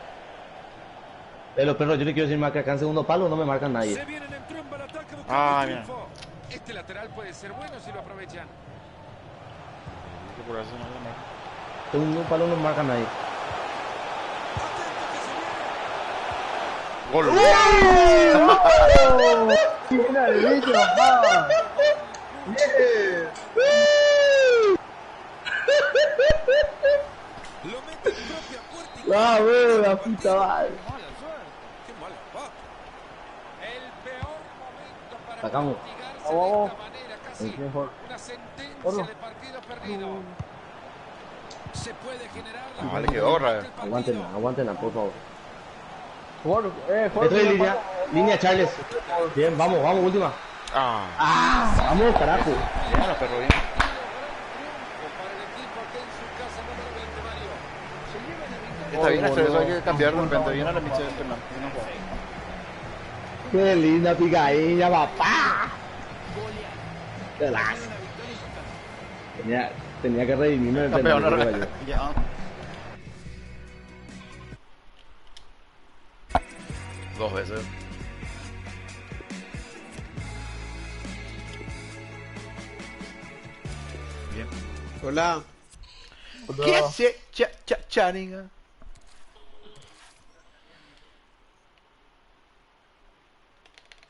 Los perros, yo le quiero decir más que acá en segundo palo no me marcan nadie. Se vienen en tromba al ataque buscando Ah, el bien. triunfo. Este lateral puede ser bueno si lo aprovechan. Hay que apurarse, no hay más. Segundo palo no me marcan nadie. Atento que se viene. ¡Gol! ¡Mira el bicho, papá! ¡Bien! Lo mete en propia puerta y ¡Ah, casi wey, pierde la el puta partido. madre! Mala suerte. Qué mala pata. El peor momento para Sacamos. castigarse de Vamos. esta manera. Casi El tiempo. una sentencia Corro. de partido perdido. Se puede generar la Ah, vale, pelota quedó, durante Rael. el partido. Aguántenla, por favor. Jorge, Jorge. Estoy en mira, línea, papu. línea Charles. Bien, vamos, última. Ah, Vamos, carajo. bien, los perros, bien. Para el equipo que en su casa número 20, Mario. Se lleva la victoria. Está bien hacer eso, hay que cambiar de Gol, repente. gol, Viene a la gol, Michelle gol. Fernández. Bien jugado. Qué linda picadilla, papá. Relax. Tenía que redimirme del Campeón, penal, ¿no? creo yo. Ya. Dos veces. Bien. Hola. ¿Qué hace Charinga?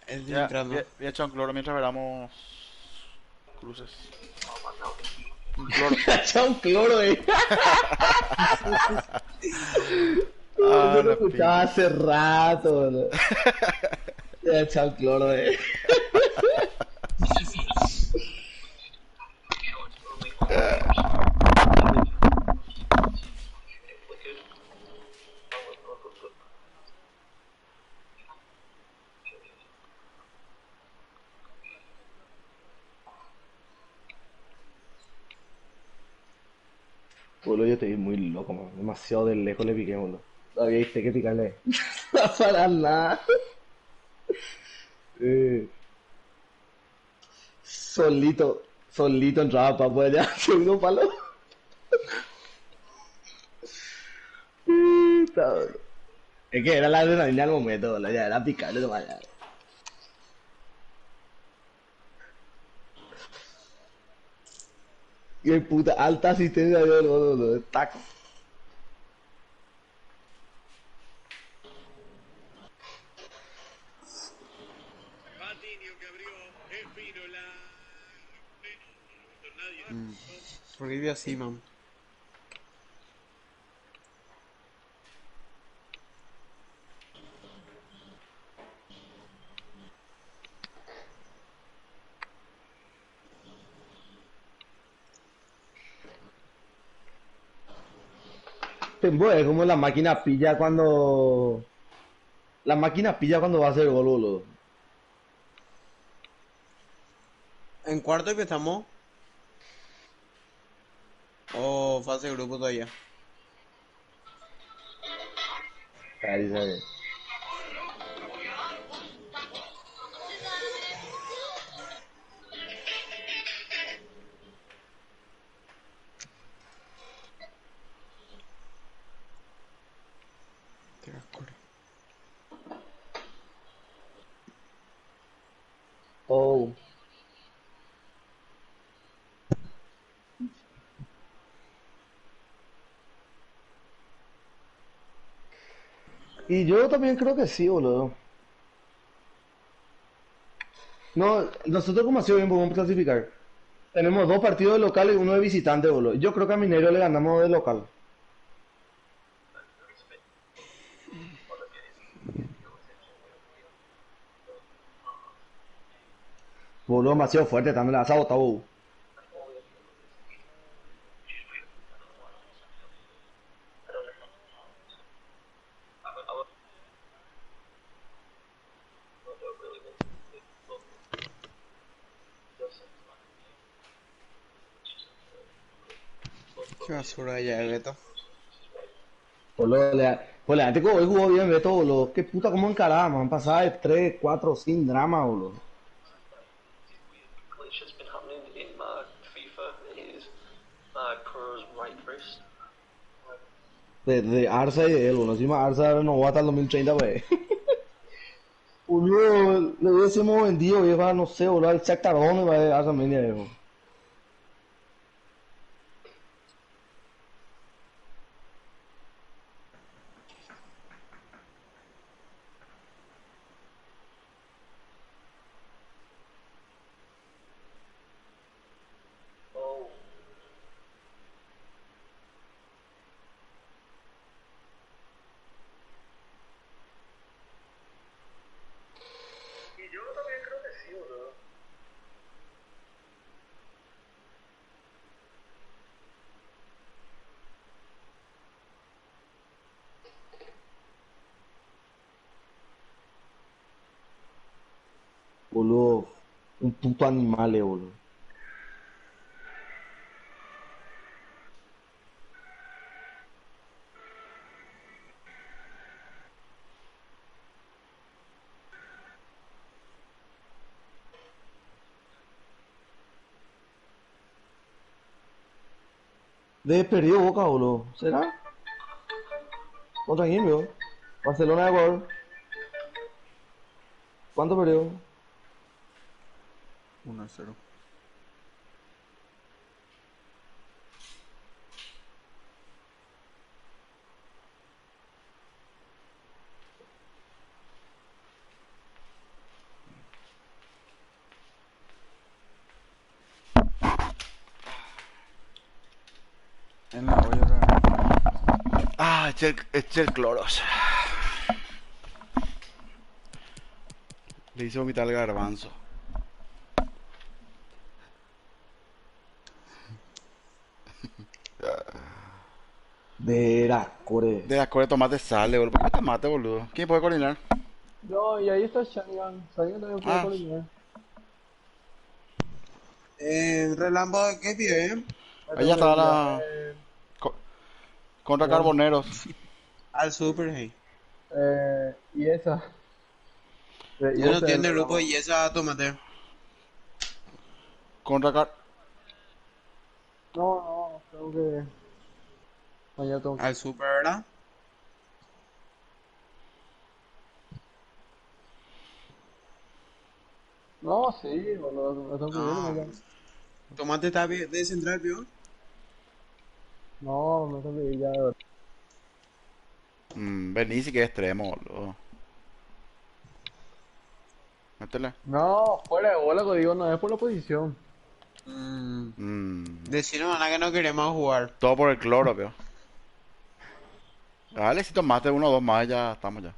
El de Ya, entrando. voy a echar un cloro mientras veramos cruces. Un cloro. Echa un cloro, Ah, Yo lo la escuchaba hace rato, ¿no? Ya echa un cloro, Boludo, yo estoy muy loco, man. Demasiado de lejos le piqué, boludo. Todavía viste que picarle. No va a parar nada. Solito entraba para poder allá, segundo palo. Puta, boludo. Es que era la adrenalina al momento, boludo. Ya era picarle nomás ya. Y el puta alta asistencia de boludo. Taco. ¿Por qué vive así, man? Tembo es como la máquina pilla cuando. La máquina pilla cuando va a hacer gol, boludo. ¿En cuarto empezamos? ¿O fase de grupo todavía? Ahí sabe. Qué asco. Oh. Y yo también creo que sí, boludo. No, nosotros como así bien podemos clasificar. Tenemos dos partidos de local y uno de visitante, boludo. Yo creo que a Mineiro le ganamos de local. Boludo, demasiado fuerte, también la has agotado, boludo. Qué basura ya, Beto. Boludo, pues la gente que hoy jugó bien, Beto, boludo. Qué puta, cómo encaraba, man. Pasaba de 3, 4, sin drama, boludo. glitch that's been happening in my FIFA is my crow's right wrist. De Arsa y de él, boludo. Encima Arsa renovó hasta el 2030, pues. Boludo, le hubiésemos vendido, vieja, no sé, boludo, al Shakhtar Donetsk, de Arsa Media, viejo. Oh, Boludo, un puto animal, boludo. De perdido Boca, boludo. ¿Será? No, tranquilo. Barcelona de Ecuador. ¿Cuánto perdió? 1-0. En la olla otra vez. Ah, eché el cloros. Le hice vomitar el garbanzo. Verá, core. De la core de tomate sale, boludo. ¿Por qué tomate, boludo? ¿Quién puede coordinar? No, y ahí está Sharingan. Sharingan también puede Ah, coordinar. Relámpago, ¿qué pide? Me allá tengo que está ir ya. la... co- contra Perdón. Carboneros. Al super, hey. Y esa. Y Ya no ese es el tiene grupo programa. y esa tomate. Contra Car... No, no, tengo que. Mañana tengo que. Al super, ¿verdad? No, sí, boludo, me tengo que ir No. mañana. Tomate está de central, ¿vio? No, me tengo que ir ya de verdad. Vení si que es extremo, boludo. Métele. No, fuera de bola, que digo, no es por la posición. Decirnos a que no queremos jugar. Todo por el cloro, veo. Dale, si tomaste uno o dos más, ya estamos ya.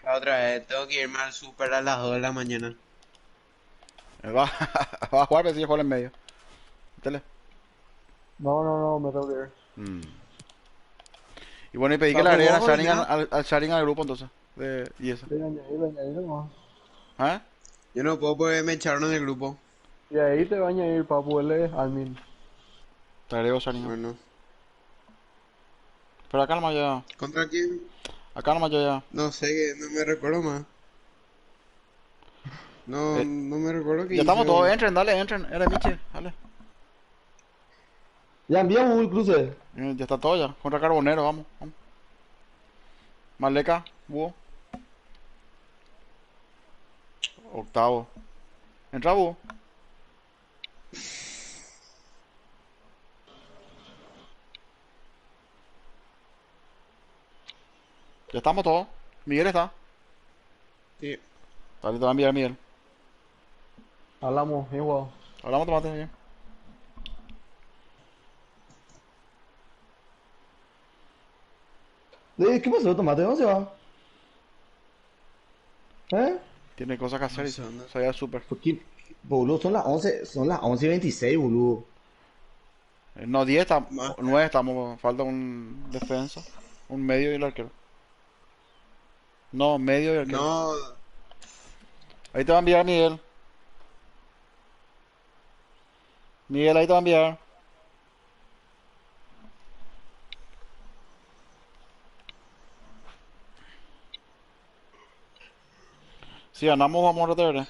La otra vez, tengo que irme al super a las 2 de la mañana. Va, va a jugar, pero si juega en medio. Métele. No, no, no, me tengo que ir. Y bueno, y pedí que le Papu, agreguen ¿vos coordinás? al Sharingan al grupo entonces. Y eso. Le añadir nomás. ¿Ah? Yo no puedo porque me echaron del grupo. Y ahí te va a añadir Papu, él es admin. Te agrego Sharingan. Bueno. Pero acá nomás ya. ¿Contra quién? Acá nomás ya. No sé, no me recuerdo más. No, Eh, no me recuerdo que Ya estamos hice todos, hoy. entren, dale, entren. Era Miche, dale. Ya enviamos un cruce. Ya está todo ya. Contra Carbonero, vamos, vamos. Maleca, Búho. Octavo. Entra Búho. Ya estamos todos. Miguel está. Sí. Dale, te va a enviar Miguel. Hablamos, bien jugado. Hablamos, tomate, Miguel. ¿Qué pasó, Tomate? ¿Dónde se va? ¿Eh? Tiene cosas que hacer No y sé dónde. se vaya súper. ¿Por qué? Boludo, son las 11:26, boludo. No, 10 estamos, Más. 9 estamos, falta un defensa, un medio y el arquero. No, medio y arquero. No. Ahí te va a enviar Miguel. Miguel, ahí te va a enviar. Si ganamos, vamos a retener.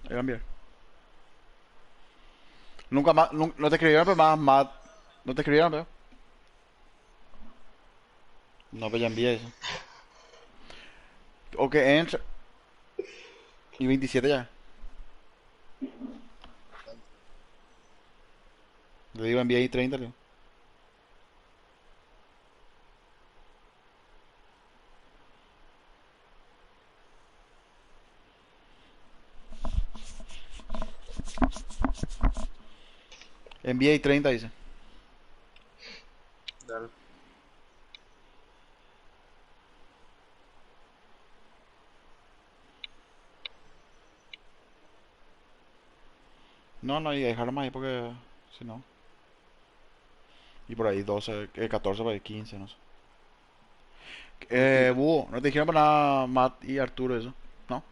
Ahí va a enviar. Nunca más, no te escribieron, pero más, no te escribieron, pero. No, pero ya envié eso. Ok, entra. Y 27 ya. Le digo envié ahí 30, le digo. Envié ahí 30, dice. Dale. No, no, y dejarlo más ahí porque. Si no. Y por ahí 12, 14, por ahí 15, no sé. Búho, no te dijeron para nada Matt y Arturo eso, ¿no?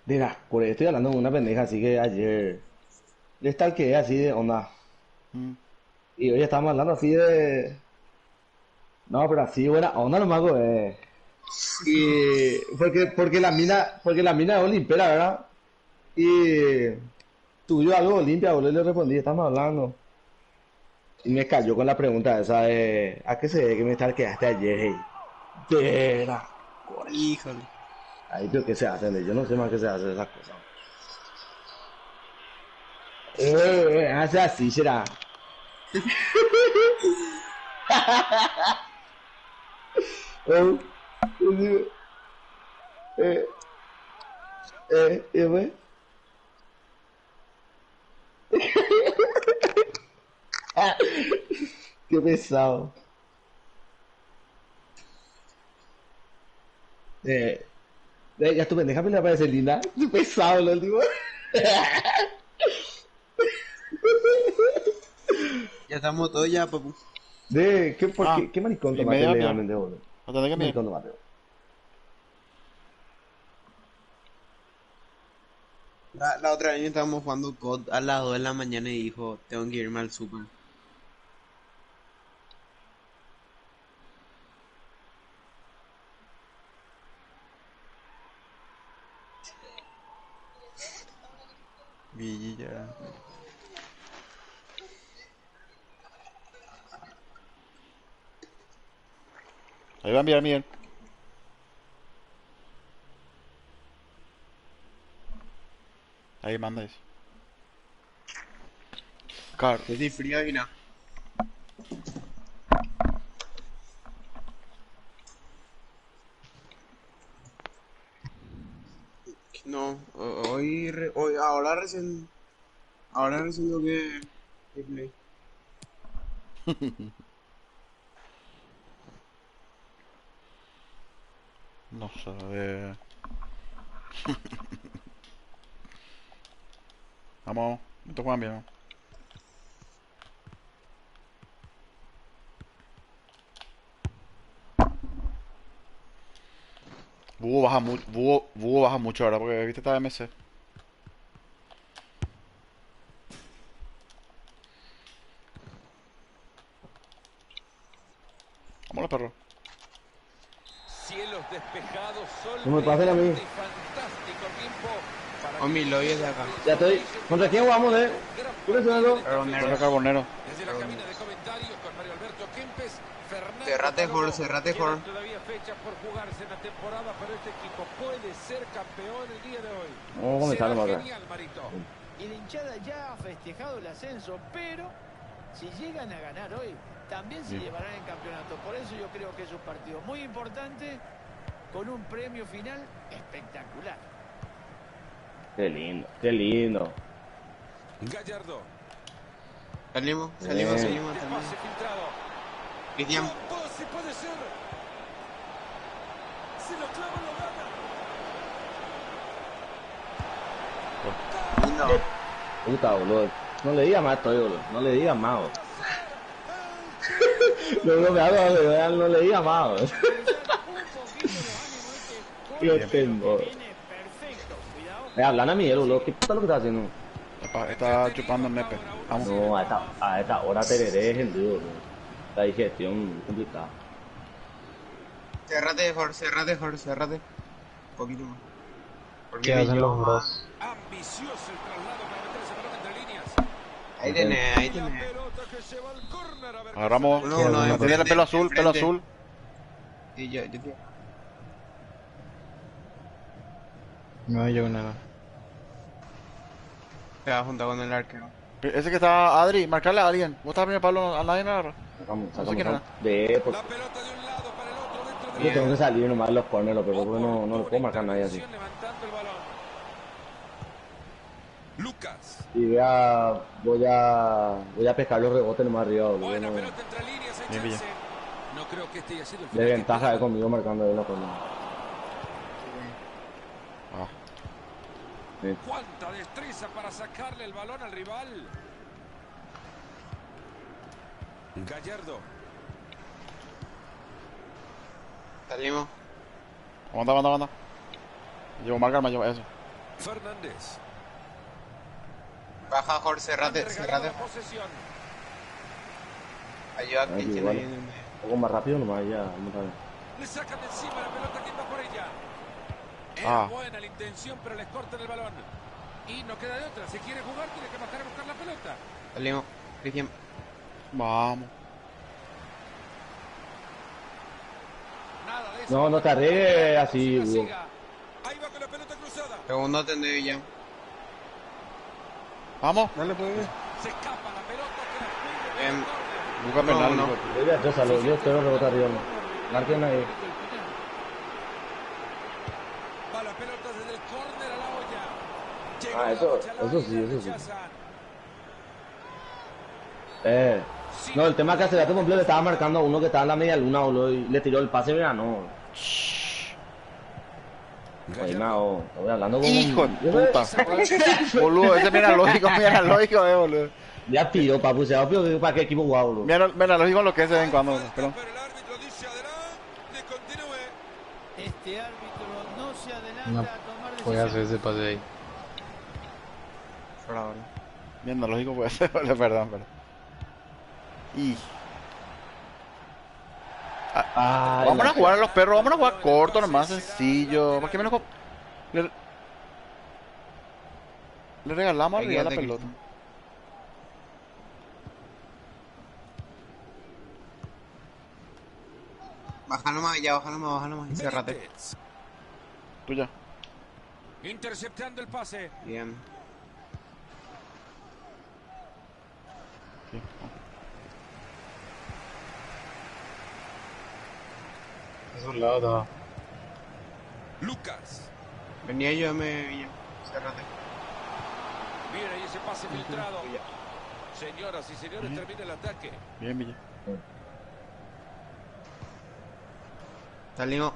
Mira, por ahí estoy hablando con una pendeja, así que ayer le stalkeé así de onda. Mm. Y hoy estábamos hablando así de. No, pero así buena onda nomás, güey. Y porque la mina es olimpera, ¿verdad? Y tuyo algo limpia, boludo, y le respondí, estamos hablando. Y me cayó con la pregunta esa de ¿a qué se debe que me stalkeaste ayer, hey? De la coche. Híjole. Ahí creo que se hacen, yo no sé más qué se hacen esas cosas. Hace así, será. Oh, eh, güey. Qué pesado. Eh, ya tu pendeja me le parece linda. Qué pesado, lo digo. Ya estamos todos ya, papu. ¿Por Ah, qué maricón y tomaste medio va a enviar. legalmente, boludo? Lo tendré que ¿Qué enviar. maricón tomaste? La otra vez estábamos jugando COD a las 2 de la mañana y dijo, tengo que irme al super. Villa. Ahí va a enviar Miguel. Ahí manda eso. Car. Estoy frío y nada. No, hoy, ahora recién lo que play. No sé. Vamos. Esto juegan bien, ¿no? Búho baja mucho ahora porque viste esta MC. Vámonos, perro. Cielos despejados, sol No me pasen a mí. brillante y fantástico tiempo para O mi lobby es de acá. Ya estoy. ¿Contra quién jugamos, ¿Cuáles Contra Carbonero. Desde la cabina de comentarios con Mario Alberto Kempes, Fernando Cerrate, Palomo. cerrate, Quedan todavía fechas por jugarse en la temporada, pero este equipo puede ser campeón el día de hoy. Vamos a comenzar Será nomás acá. genial, Marito. Y la hinchada ya ha festejado el ascenso, pero si llegan a ganar hoy, también se llevarán el campeonato. Por eso yo creo que es un partido muy importante, con un premio final espectacular. Qué lindo, qué lindo. Gallardo. Salimos, El salimos. pase filtrado. Cristian. Pase puede ser. Si lo clava, lo gana. Lindo. Puta, boludo. No le digas más estoy, boludo. No le digas más, boludo. No le digas más, boludo. Yo tengo. Hablan a Miguel, boludo. ¿Qué puta lo que está haciendo? Está chupando el nepe. Vamos. No, a esta hora tereré es el duro, boludo. La digestión complicada. Cerrate, Jorge, cerrate. Un poquito más. Porque ¿Qué hacen yo- los bros? Ambicioso el traslado para meter ese balón entre líneas. Ahí tenés. La pelota que lleva al córner. A ver qué Agarramos. sale. Uno, Tiene el enfrente, pelo azul, pelo enfrente. azul. Y yo te... No llegó nada. Se va a juntar con el arquero. Ese que está Adri, marcarle a alguien. Vos estás a palo, a nadie me agarra. Sacamos, No sé quién era. De, La pelota de un lado para el otro dentro yo del tengo que salir nomás los corners, pero porque no lo puedo marcar a nadie así. Levantando el balón. Lucas. Y voy a pescar los rebotes nomás arriba, boludo. Buena No, pelota entre líneas. Hay Bien, bien. chance. No creo que este haya sido el de final ventaja de esperado. conmigo marcando ahí los corners. Ah, Sí. Cuánta destreza para sacarle el balón al rival. Gallardo. Salimos. aguanta. Llevo marcar, me llevo eso. Fernández. Baja, Jorge, cerrate. Han regalado la posesión. Ayuda a Ahí, Cristian igual. ahí en el medio. Un poco más rápido nomás, ya. Vamos a ver. Le sacan de encima la pelota. ¿Quién va por ella? Ah. Es buena la intención, pero les cortan el balón. Y no queda de otra. Si quiere jugar, tiene que bajar a buscar la pelota. Salimos. Cristian. Vamos. Nada de eso. No te arriesgues así, Siga, boludo. siga. Ahí va con la pelota cruzada. Segundo tendé ya. Vamos. Dale, pues. Se escapa la pelota que la Em, Busca penal. no. hijo. Yo espero rebotar arriba. Marquen ahí. Va la pelota desde el córner a la olla. Llega Ah, la eso bocha al área sí, y la eso sí. rechazan. No, el tema es que hace rato completo le estaba marcando a uno que estaba en la media luna, boludo, y le tiró el pase, mira, no. Oye, no, estoy hablando con Hijo de puta. Boludo, ese mira lógico, boludo. Ya tiró, papu, se va a para qué equipo guau, boludo. Mira lógico lo que es de vez en cuando. Pero... Pero el árbitro dice adelante, continúe. Este árbitro no se adelanta No a tomar puede hacer decisiones. ese pase ahí. Por ahora. Viendo lógico puede ser, perdón. Y... Ay, Vamos la- a jugar a los perros, vamos a jugar corto, nomás sencillo. ¿Para qué menos le regalamos al Ahí rival la quédate, pelota? Baja nomás, baja nomás. Y cerrate. Benítez. Tuya. Interceptando el pase. Bien. Sí. Es un lado, todo. Lucas. Venía ayúdame, Villa. Cerrate. Bien ahí ese pase filtrado. Señoras y señores, termina el ataque. Bien, Villa. Salimos.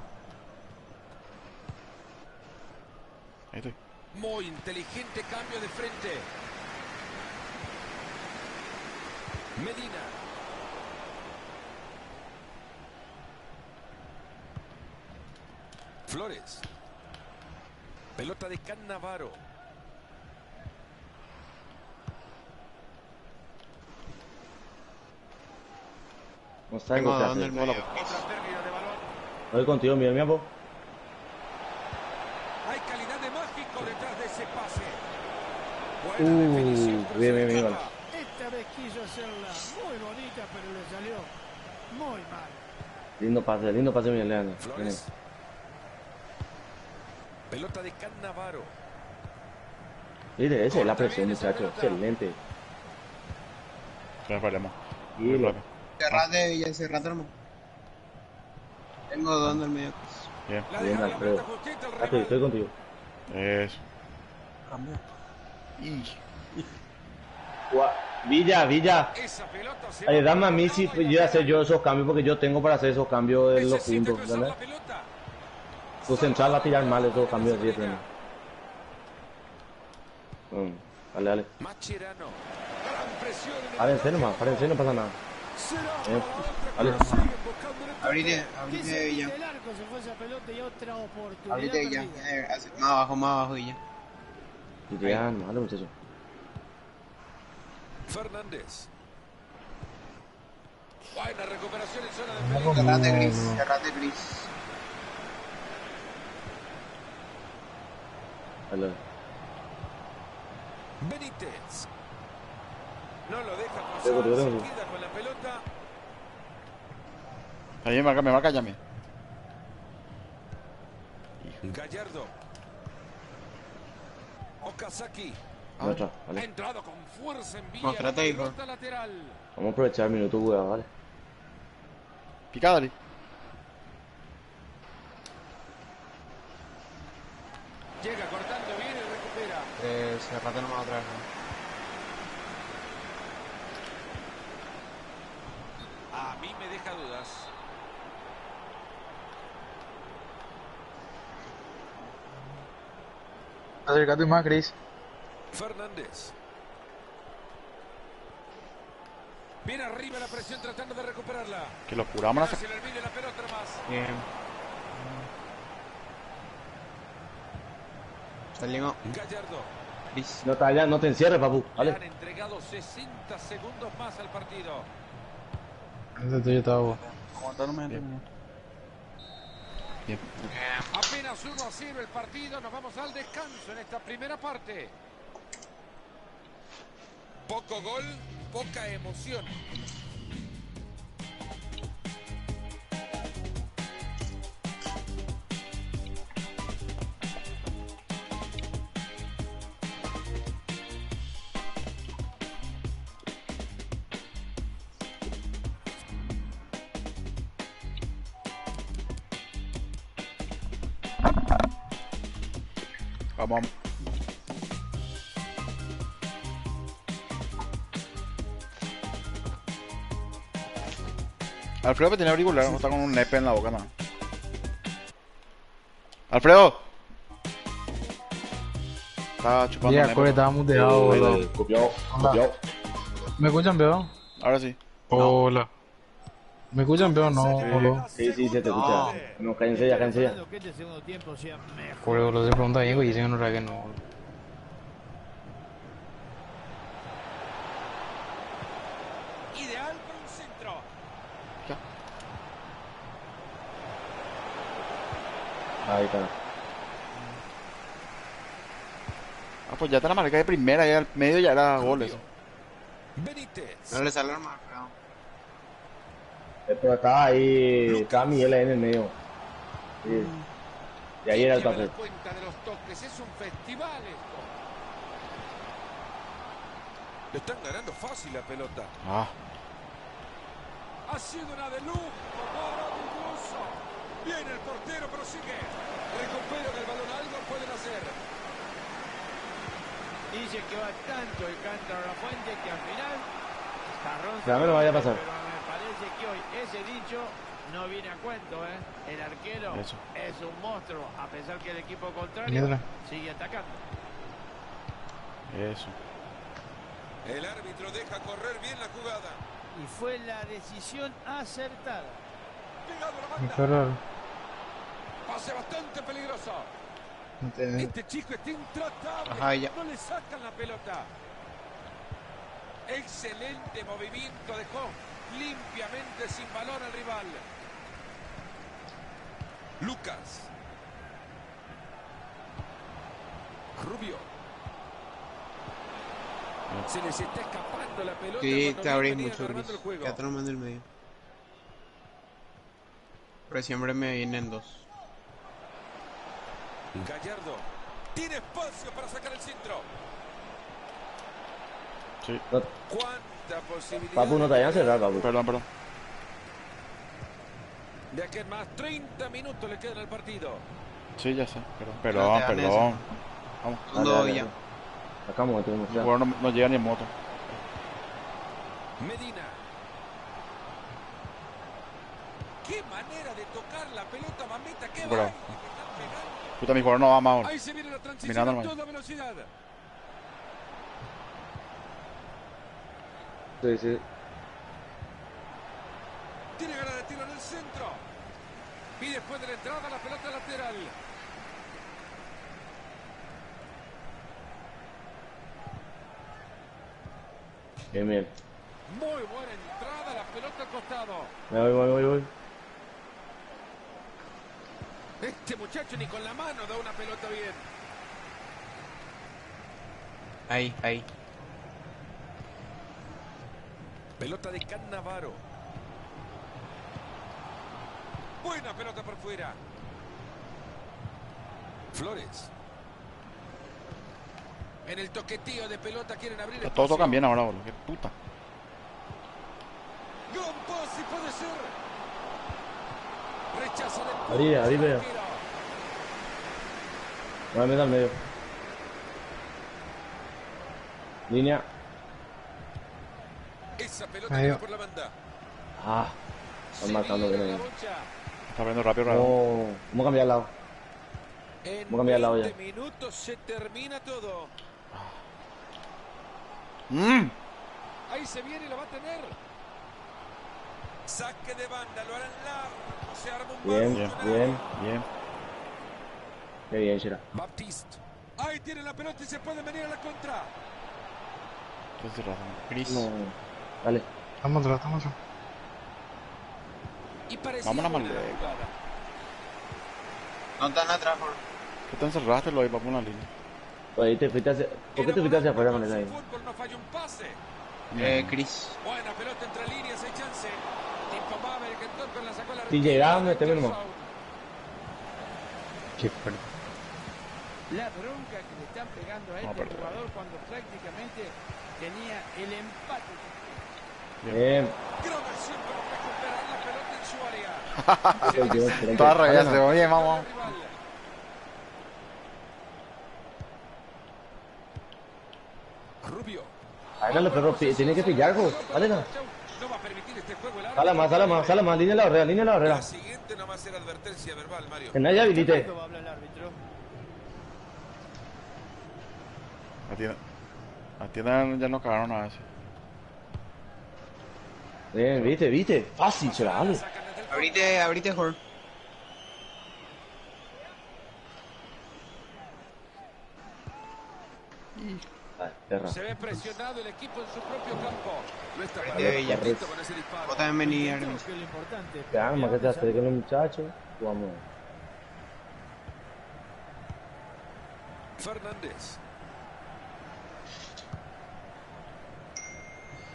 Ahí estoy. Muy inteligente cambio de frente. Medina. Flores. Pelota de Cannavaro. No sabemos Tengo qué dónde el hacer. medio. Otra pérdida de balón. Voy contigo, mira, mira, po. Hay calidad de mágico detrás de ese pase. Buena definición, pero bien, se bien, bien, escapa. Esta vez quiso hacerla muy bonita, pero le salió muy mal. Lindo pase, mi Leandro. Flores. Pelota de Cannavaro. Mire, esa es la presión, muchachos. Excelente. Ya paremos. Y lo... Cerrate, Villa, cerrate, hermano. Tengo dos en el medio. Bien. La Bien, deja la Alfredo. pelota justita al Estoy rival. contigo. Eso. Villa. Esa pelota se Ay, va dame a por mí el si lado y yo la hacer yo esos cambios porque yo tengo para hacer esos cambios de los necesita puntos, cruzar ¿verdad? la pelota. Tu central va a tirar mal esos cambios de 10 premios. Dale. Mascherano. Gran presión en el Párense, no pasa nada. Dale. Abrite, Quise Villa. el arco, se fue esa pelota y otra oportunidad Abrite, Villa. perdida. Más abajo, Villa. Y llegan, dale, muchachos. Fernández. Buena recuperación en zona de peligro. Cerrate, Gris. Dale. Benítez. No lo deja pasar. Tengo. Se queda con la pelota. Ahí me marca, llame. Gallardo. Okazaki. Nuestra, Ha vale. entrado con fuerza en vía. Mostrate ahí, Pelota lateral. Vamos a aprovechar el minuto, weón, vale. Pica, dale. Llega cortando bien y recupera. Cerrate nomás otra vez. A mí me deja dudas. Acércate más, Chris. Fernández. Viene arriba la presión tratando de recuperarla. Que locura, vamos a No hacer. se le olvide la pelota más. Bien. Salimos. Gallardo. Gris. No te encierres, papu. Le han Dale. entregado 60 segundos más al partido. Ese tuyo está vos. Bien. Apenas 1-0 el partido. Nos vamos al descanso en esta primera parte. Poco gol, poca emoción. Vamos. Alfredo que tiene auricular, no está con un nepe en la boca, nada. Alfredo. Está chupando Ya, nepe. Core, estaba muteado, boludo. Copiado. ¿Me escuchan, veo? Ahora sí. Hola. ¿Me escuchan, veo? No, boludo. Sí, se te escucha. No, cállense ya. Esperando que este segundo tiempo sea mejor. Core, boludo, se pregunta a Diego y dicen que no era que no, boludo. Ideal para un centro. Ahí está. Ah, pues ya está la marca de primera, ya al medio ya era goles. Benítez. No le sale más, pero. Pero estaba ahí, estaba Miguel ahí en el medio. Sí. Y ahí era el Lleva pase. la cuenta de los toques. Es un festival esto. Le están ganando fácil la pelota. Ah, Ha sido una de lujo, maravilloso. Viene el portero, pero sigue. Recuperan el balón, algo pueden hacer. Dice que va tanto el cántaro a la fuente que al final Jarrón Ya me lo vaya a pasar. pero me parece que hoy ese dicho no viene a cuento, ¿eh? El arquero Eso. es un monstruo, a pesar que el equipo contrario Mierda. sigue atacando. eso. El árbitro deja correr bien la jugada. Y fue la decisión acertada. Llegado a la Qué banda. raro. Pase bastante peligroso. No te- Este chico está intratable. Ajá, ya. No le sacan la pelota. Excelente movimiento. Dejó limpiamente sin valor al rival. Lucas. Rubio. Se les está escapando la pelota. Sí, cuando te abrís venían mucho, armando Chris. el juego. Quédate nomás en el medio. Pero siempre me vienen dos. Gallardo. Tiene espacio para sacar el centro. Sí. No, Cuánta posibilidad. Papu, no te vayan a cerrar, Papu. Perdón. De aquí en más 30 minutos le quedan al partido. Sí, ya sé. Perdón. Vamos. Segundo ya. Sacamos, tenemos El ya. jugador no llega ni en moto. Medina. Qué manera de tocar la pelota, mamita. Qué Bro. baile. Puta, mi jugador no va más ahora. Ahí se viene la transición Mirando a nomás. toda velocidad. Sí. Tiene ganas de tiro en el centro. Y después de la entrada, la pelota lateral. Bien. Muy buena entrada, la pelota al costado. Me voy. Este muchacho ni con la mano da una pelota bien. Ahí. Pelota de Cannavaro. Buena pelota por fuera. Flores. En el toquetío de pelota quieren abrir Todos espacio. tocan bien ahora, boludo. Qué puta. Gran pase puede ser. Rechaza de Abrí, veo. No me metas al medio. Línea. Esa pelota Ahí que va. va por la banda. Están marcando bien ahí. Está abriendo rápido. Vamos a cambiar de lado. En Vamos a cambiar de lado 20 ya. minutos se termina todo. Ahí se viene y lo va a tener. Saque de banda, lo harán largo. Se arma un Bien. Qué bien, Shira. Baptiste. Ahí tiene la pelota y se puede venir a la contra. Entonces, razón. Gris. No. Dale. Estamos atrás. Y parecía Vamos a buena mandar. la jugada. No están atrás, por. ¿Qué te encerraste? Lo iba por una línea. Oye, ¿por qué te fuiste hacia afuera con esa ahí? Fútbol no falla un pase. Chris. Buena pelota entre líneas, hay chance. Tipo Maverick, que Torco la sacó a la Si llegaba, meteme nomás. Qué fuerte. La bronca que le están pegando a este perdón. jugador cuando prácticamente tenía el empate. Bien. Gran acción para recuperar la pelota en su área. Toda rayada. Oye, vamos. Rival. Rubio. Hágale, perro. Tiene que pillar, go. Dale, no. No va a permitir este juego largo. Sala más. Línea de la barrera. La siguiente no va a ser advertencia verbal, Mario. Que nadie habilite. ¿Cuánto va a hablar el árbitro? Atiendan, ya no cagaron a veces. Bien, viste. Fácil, Shira, dale. Abrite, Jorge. Ay, perra. Se ve presionado el equipo en su propio campo. No está para Vete, Bella. atento con ese disparo. Vos también venís, Armin. Que es lo importante. Calma, que te acerquen los muchachos. Vamos. Fernández.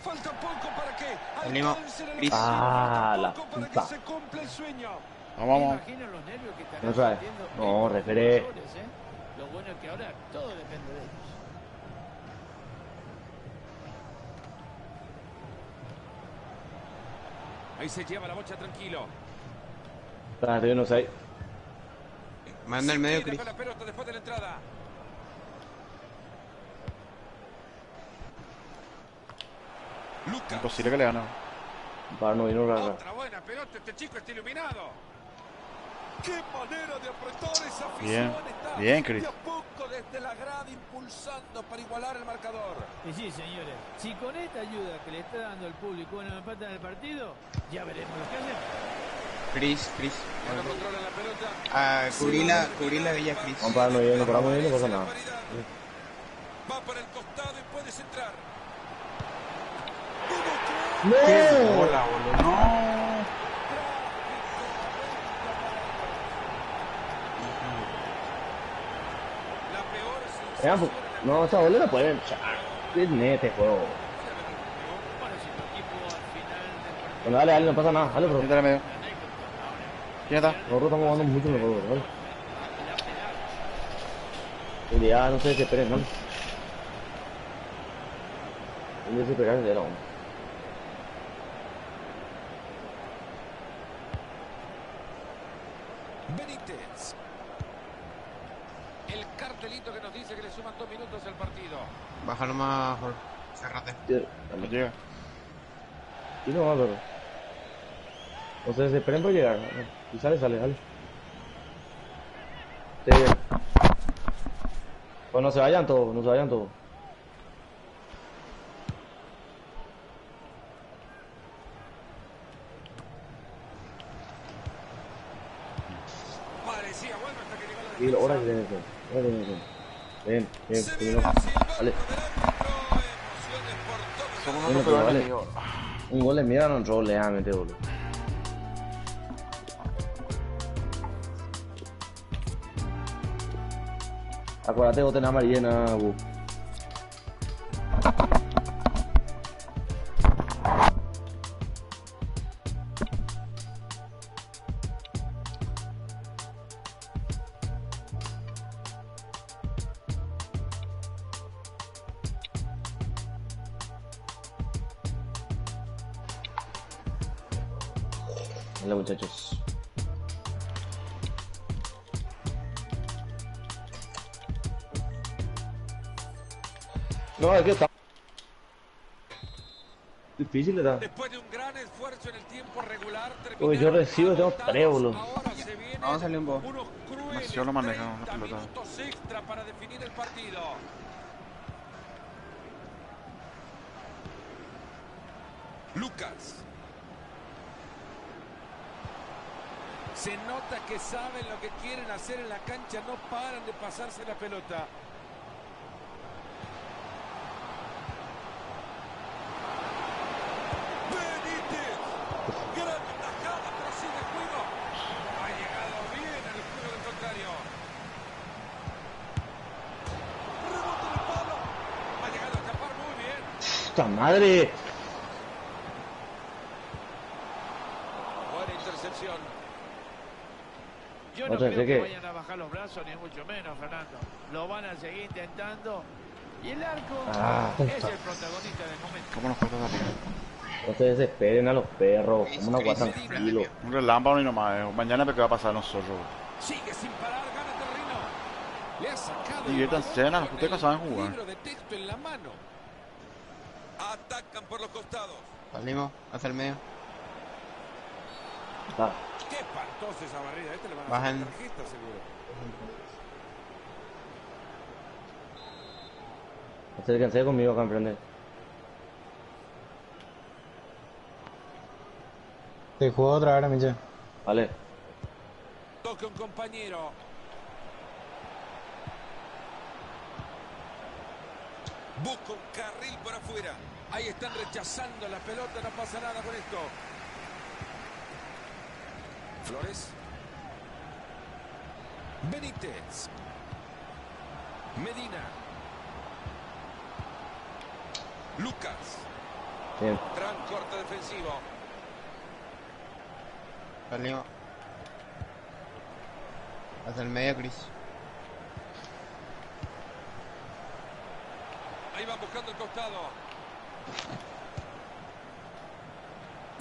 Falta poco para que Venimos. alcance la Chris. Falta La poco para puta. que se cumpla el sueño. Vamos. Imagino los nervios que estarán No sabe. sintiendo No, estos referé. jugadores, ¿eh? Lo bueno es que ahora todo depende de ellos. Ahí se lleva la bocha tranquilo. Espérate, yo no sé. Manda el medio, Queda Chris. con la pelota después de la entrada. Lucas. Imposible que le ganen. Para no vino rara. Otra buena pelota, este chico está iluminado. ¡Qué manera de apretar esa afición! Bien, Está bien, Chris. de a poco desde la grada impulsando para igualar el marcador. Y sí, señores, si con esta ayuda que le está dando el público no empatan el partido, ya veremos lo que hacen. Chris. Ya no controla la pelota. Cubrí la Bella, Chris. Vamos para no ir, no paramos bien, no pasa nada. Va para el costado y puede centrar. ¡No! Hola, boludo. Vean, no, esa bola la pueden echar. Qué nete juego. Bueno, si tu equipo al final del partido Bueno, dale, dale, no pasa nada. Dale, bro. ¿Quién está en el medio? ¿Quién está? Nosotros estamos jugando mucho mejor, bro. Dale. Ya no se desesperen, dale. Un desesperarse era uno. Benítez. El cartelito que nos dice que le suman 2 minutos al partido. Baja nomás, Jorge. Cerrate. No llega. Y no va, bro. No se desesperen por llegar. ¿No? Y sale, dale. Sí. Pues no se vayan todos, Parecía bueno hasta que llegó la Y ahora que viene Ven, primero. Vale. Somos Bueno, nosotros pero el vale. enemigo. Un gol de mierda no entró, leamente, boludo. Acuérdate vos tenés amarilla, nada, bu. Hola, muchachos. No, es que está difícil, ¿verdad? Después de un gran esfuerzo en el tiempo regular, Uy, yo recibo, tengo tres, boludo. ahora se vienen Vamos a salir un poco. unos crueles Demasiado lo manejan la 30 pelota. minutos extra para definir el partido. Lucas. Se nota que saben lo que quieren hacer en la cancha, no paran de pasarse la pelota. Benítez. Gran tajada, pero sin descuido. Ha llegado bien al juego del contrario. Rebote en el palo. Ha llegado a tapar muy bien. ¡Puta madre! Buena intercepción. Yo no Otra, creo ¿de que qué? vayan a bajar los brazos, ni mucho menos, Fernando. Lo van a seguir intentando. Y el arco Ah, es el protagonista del momento. ¿Cómo nos corta la liga? No se desesperen a los perros, como una guata tranquilo. Un relámpago y nomás. Mañana qué va a pasar a nosotros. Sigue sin parar, gana terreno. Le ha sacado Y el están balón cenas, con ustedes no el saben jugar. libro de texto en la mano. Atacan por los costados. Salimos hacia el medio. Ah, Qué espantosa esa barrida. Este le van a Bajan. sacar tarjeta, seguro. acérquense conmigo, campeones. Te juego otra vez, Miche. Vale. Toca un compañero. Busca un carril por afuera. Ahí están rechazando la pelota. No pasa nada con esto. Flores. Benítez. Medina. Lucas. Bien. Gran corte defensivo. Salimos. Hacia el medio, Chris. Ahí va buscando el costado.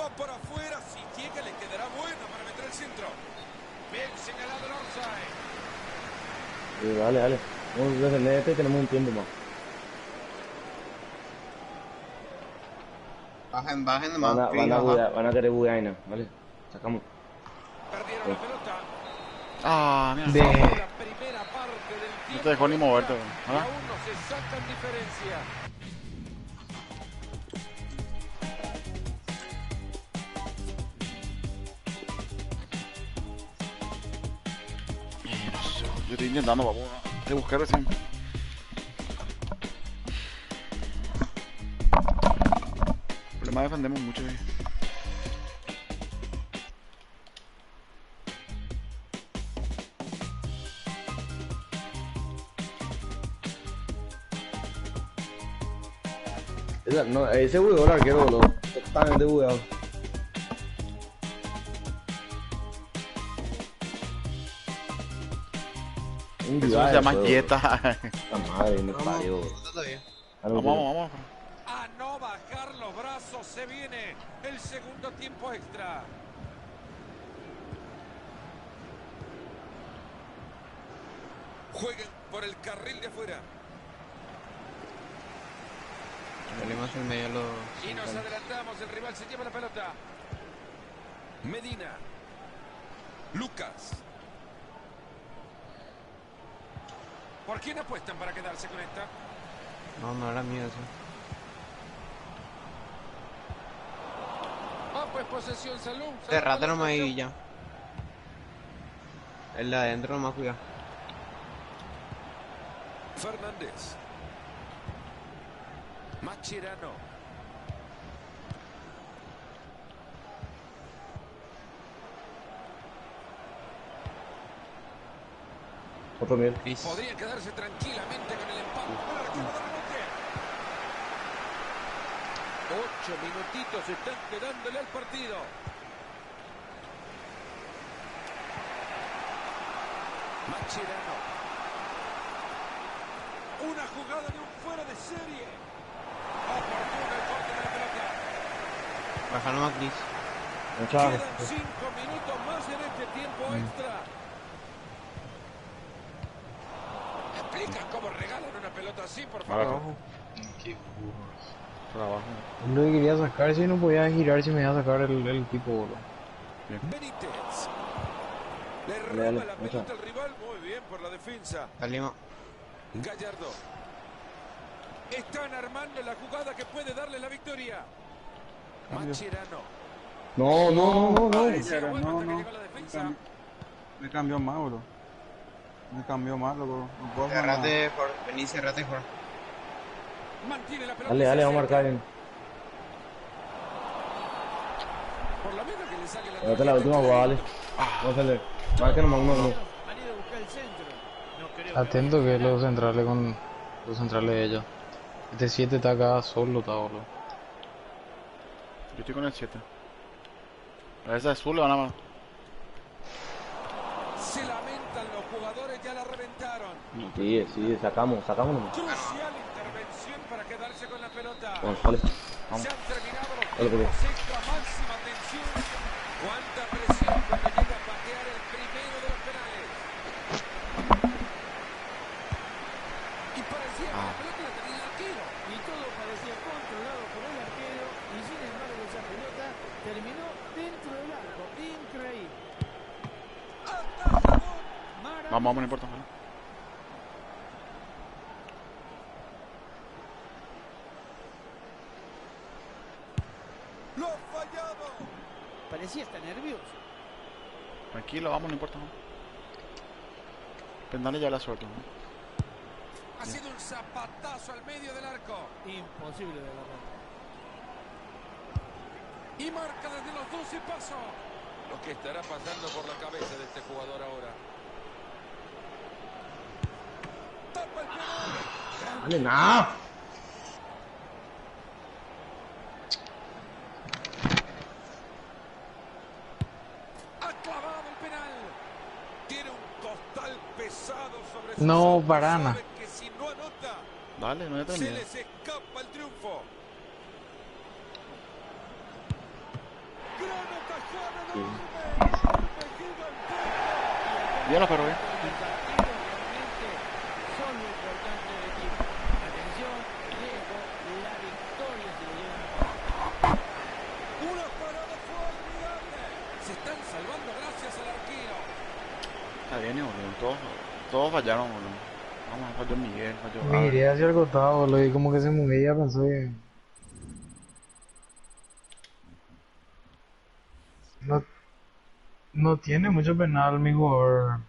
Va por afuera. Si llega le quedará bueno para meter el centro. Bien señalado el offside. Sí, dale. Vamos a defender este y tenemos un tiempo más. Bajen nomás. Chris, baja. Van a querer buguear, ¿vale? Sacamos. Perdieron la pelota. Ah, mira. La primera parte del tiempo. No te dejó ni moverte, Y ¿verdad? aún no se sacan diferencia. No sé, yo estoy intentando, vamos. Te busqué recién. El problema defendemos mucho ahí. No, ese bugueó el arquero, boludo. Totalmente bugueado. Eso se llama quieta. La madre me Vamos, parió. todavía. Vamos. A no bajar los brazos, se viene el segundo tiempo extra. Jueguen por el carril de afuera. Salimos en medio los... Y nos adelantamos, el rival se lleva la pelota. Medina. Lucas. ¿Por quién apuestan para quedarse con esta? No era mío eso. Ah, pues posesión, salud. Cerrate nomás ahí ya. El de adentro nomás, cuidado. Fernández. Mascherano. Otro miel. Chris. Podrían quedarse tranquilamente con el empate. Bueno, arquero de rebote. 8 minutitos están quedándole al partido. Mascherano. Una jugada de un fuera de serie. Oportuno el corte de la pelota. Baja nomás, Chris. Chao. Quedan 5 minutos más en este tiempo extra. ¿Explican cómo regalan una pelota así, por favor? Abajo. Qué burros. Trabajo. Es lo que quería sacar, si no podía girar, si me iba a sacar el tipo, boludo. Benítez. Le Dale, roba la mucha. pelota al rival. Muy bien por la defensa. Salimos. Gallardo. Están armando la jugada que puede darle la victoria. Mascherano. No. Parecía bueno hasta que llegó la defensa. Me cambió más, bro. Me cambió más, loco. No puedo hacer nada. Cerrate, Jorge. Vení, cerrate, Jorge. Mantiene la pelota. Dale, y se vamos a acerca. marcar bien. Por lo menos que le saque la Date la última tarjeta. jugada, dale. Vamos a hacerle. Marca nomás uno. Han ido a buscar el centro. No creo Atento que los centrales con los centrales de ellos. Este 7 está acá solo, está boludo. Yo estoy con el 7. A esa azul le van a mar. Se lamentan los jugadores, ya la reventaron. Sí, sacamos nomás. Crucial intervención para quedarse con la pelota. Vamos, dale. Se han terminado los Dale, tiempos extra, máxima tensión. Cuánta presión cuando llega a patear el primero de los penales. Y parecía que la pelota la tenía el arquero. Y todo parecía controlado por el arquero y sin embargo esa pelota terminó dentro del arco. Increíble. Vamos, no importa. ¡Lo fallado! Parecía estar nervioso. Tranquilo, vamos, no importa. Pendale ya la suerte. ¿No? Ha sido un zapatazo al medio del arco. Imposible de agarrar. Y marca desde los 12 pasos. Lo que estará pasando por la cabeza de este jugador ahora. Tapa el penal. Dale, nada. Ha clavado el penal. Tiene un costal pesado sobre su No, hombros. Varana. Sabe que si no anota, Dale, no te se miedo. les escapa el triunfo. Gran atajada enorme. Ya la perro, El partido realmente son lo importante del equipo. Atención, riesgo, la victoria se lo llevan. Una parada formidable. Se están salvando gracias al arquero. Está bien, boludo. Todos fallaron, boludo. Vamos, falló Miguel, falló Miré hacia el costado, boludo, y como que se movía, pensé que... No tiene mucho penal mi jugador.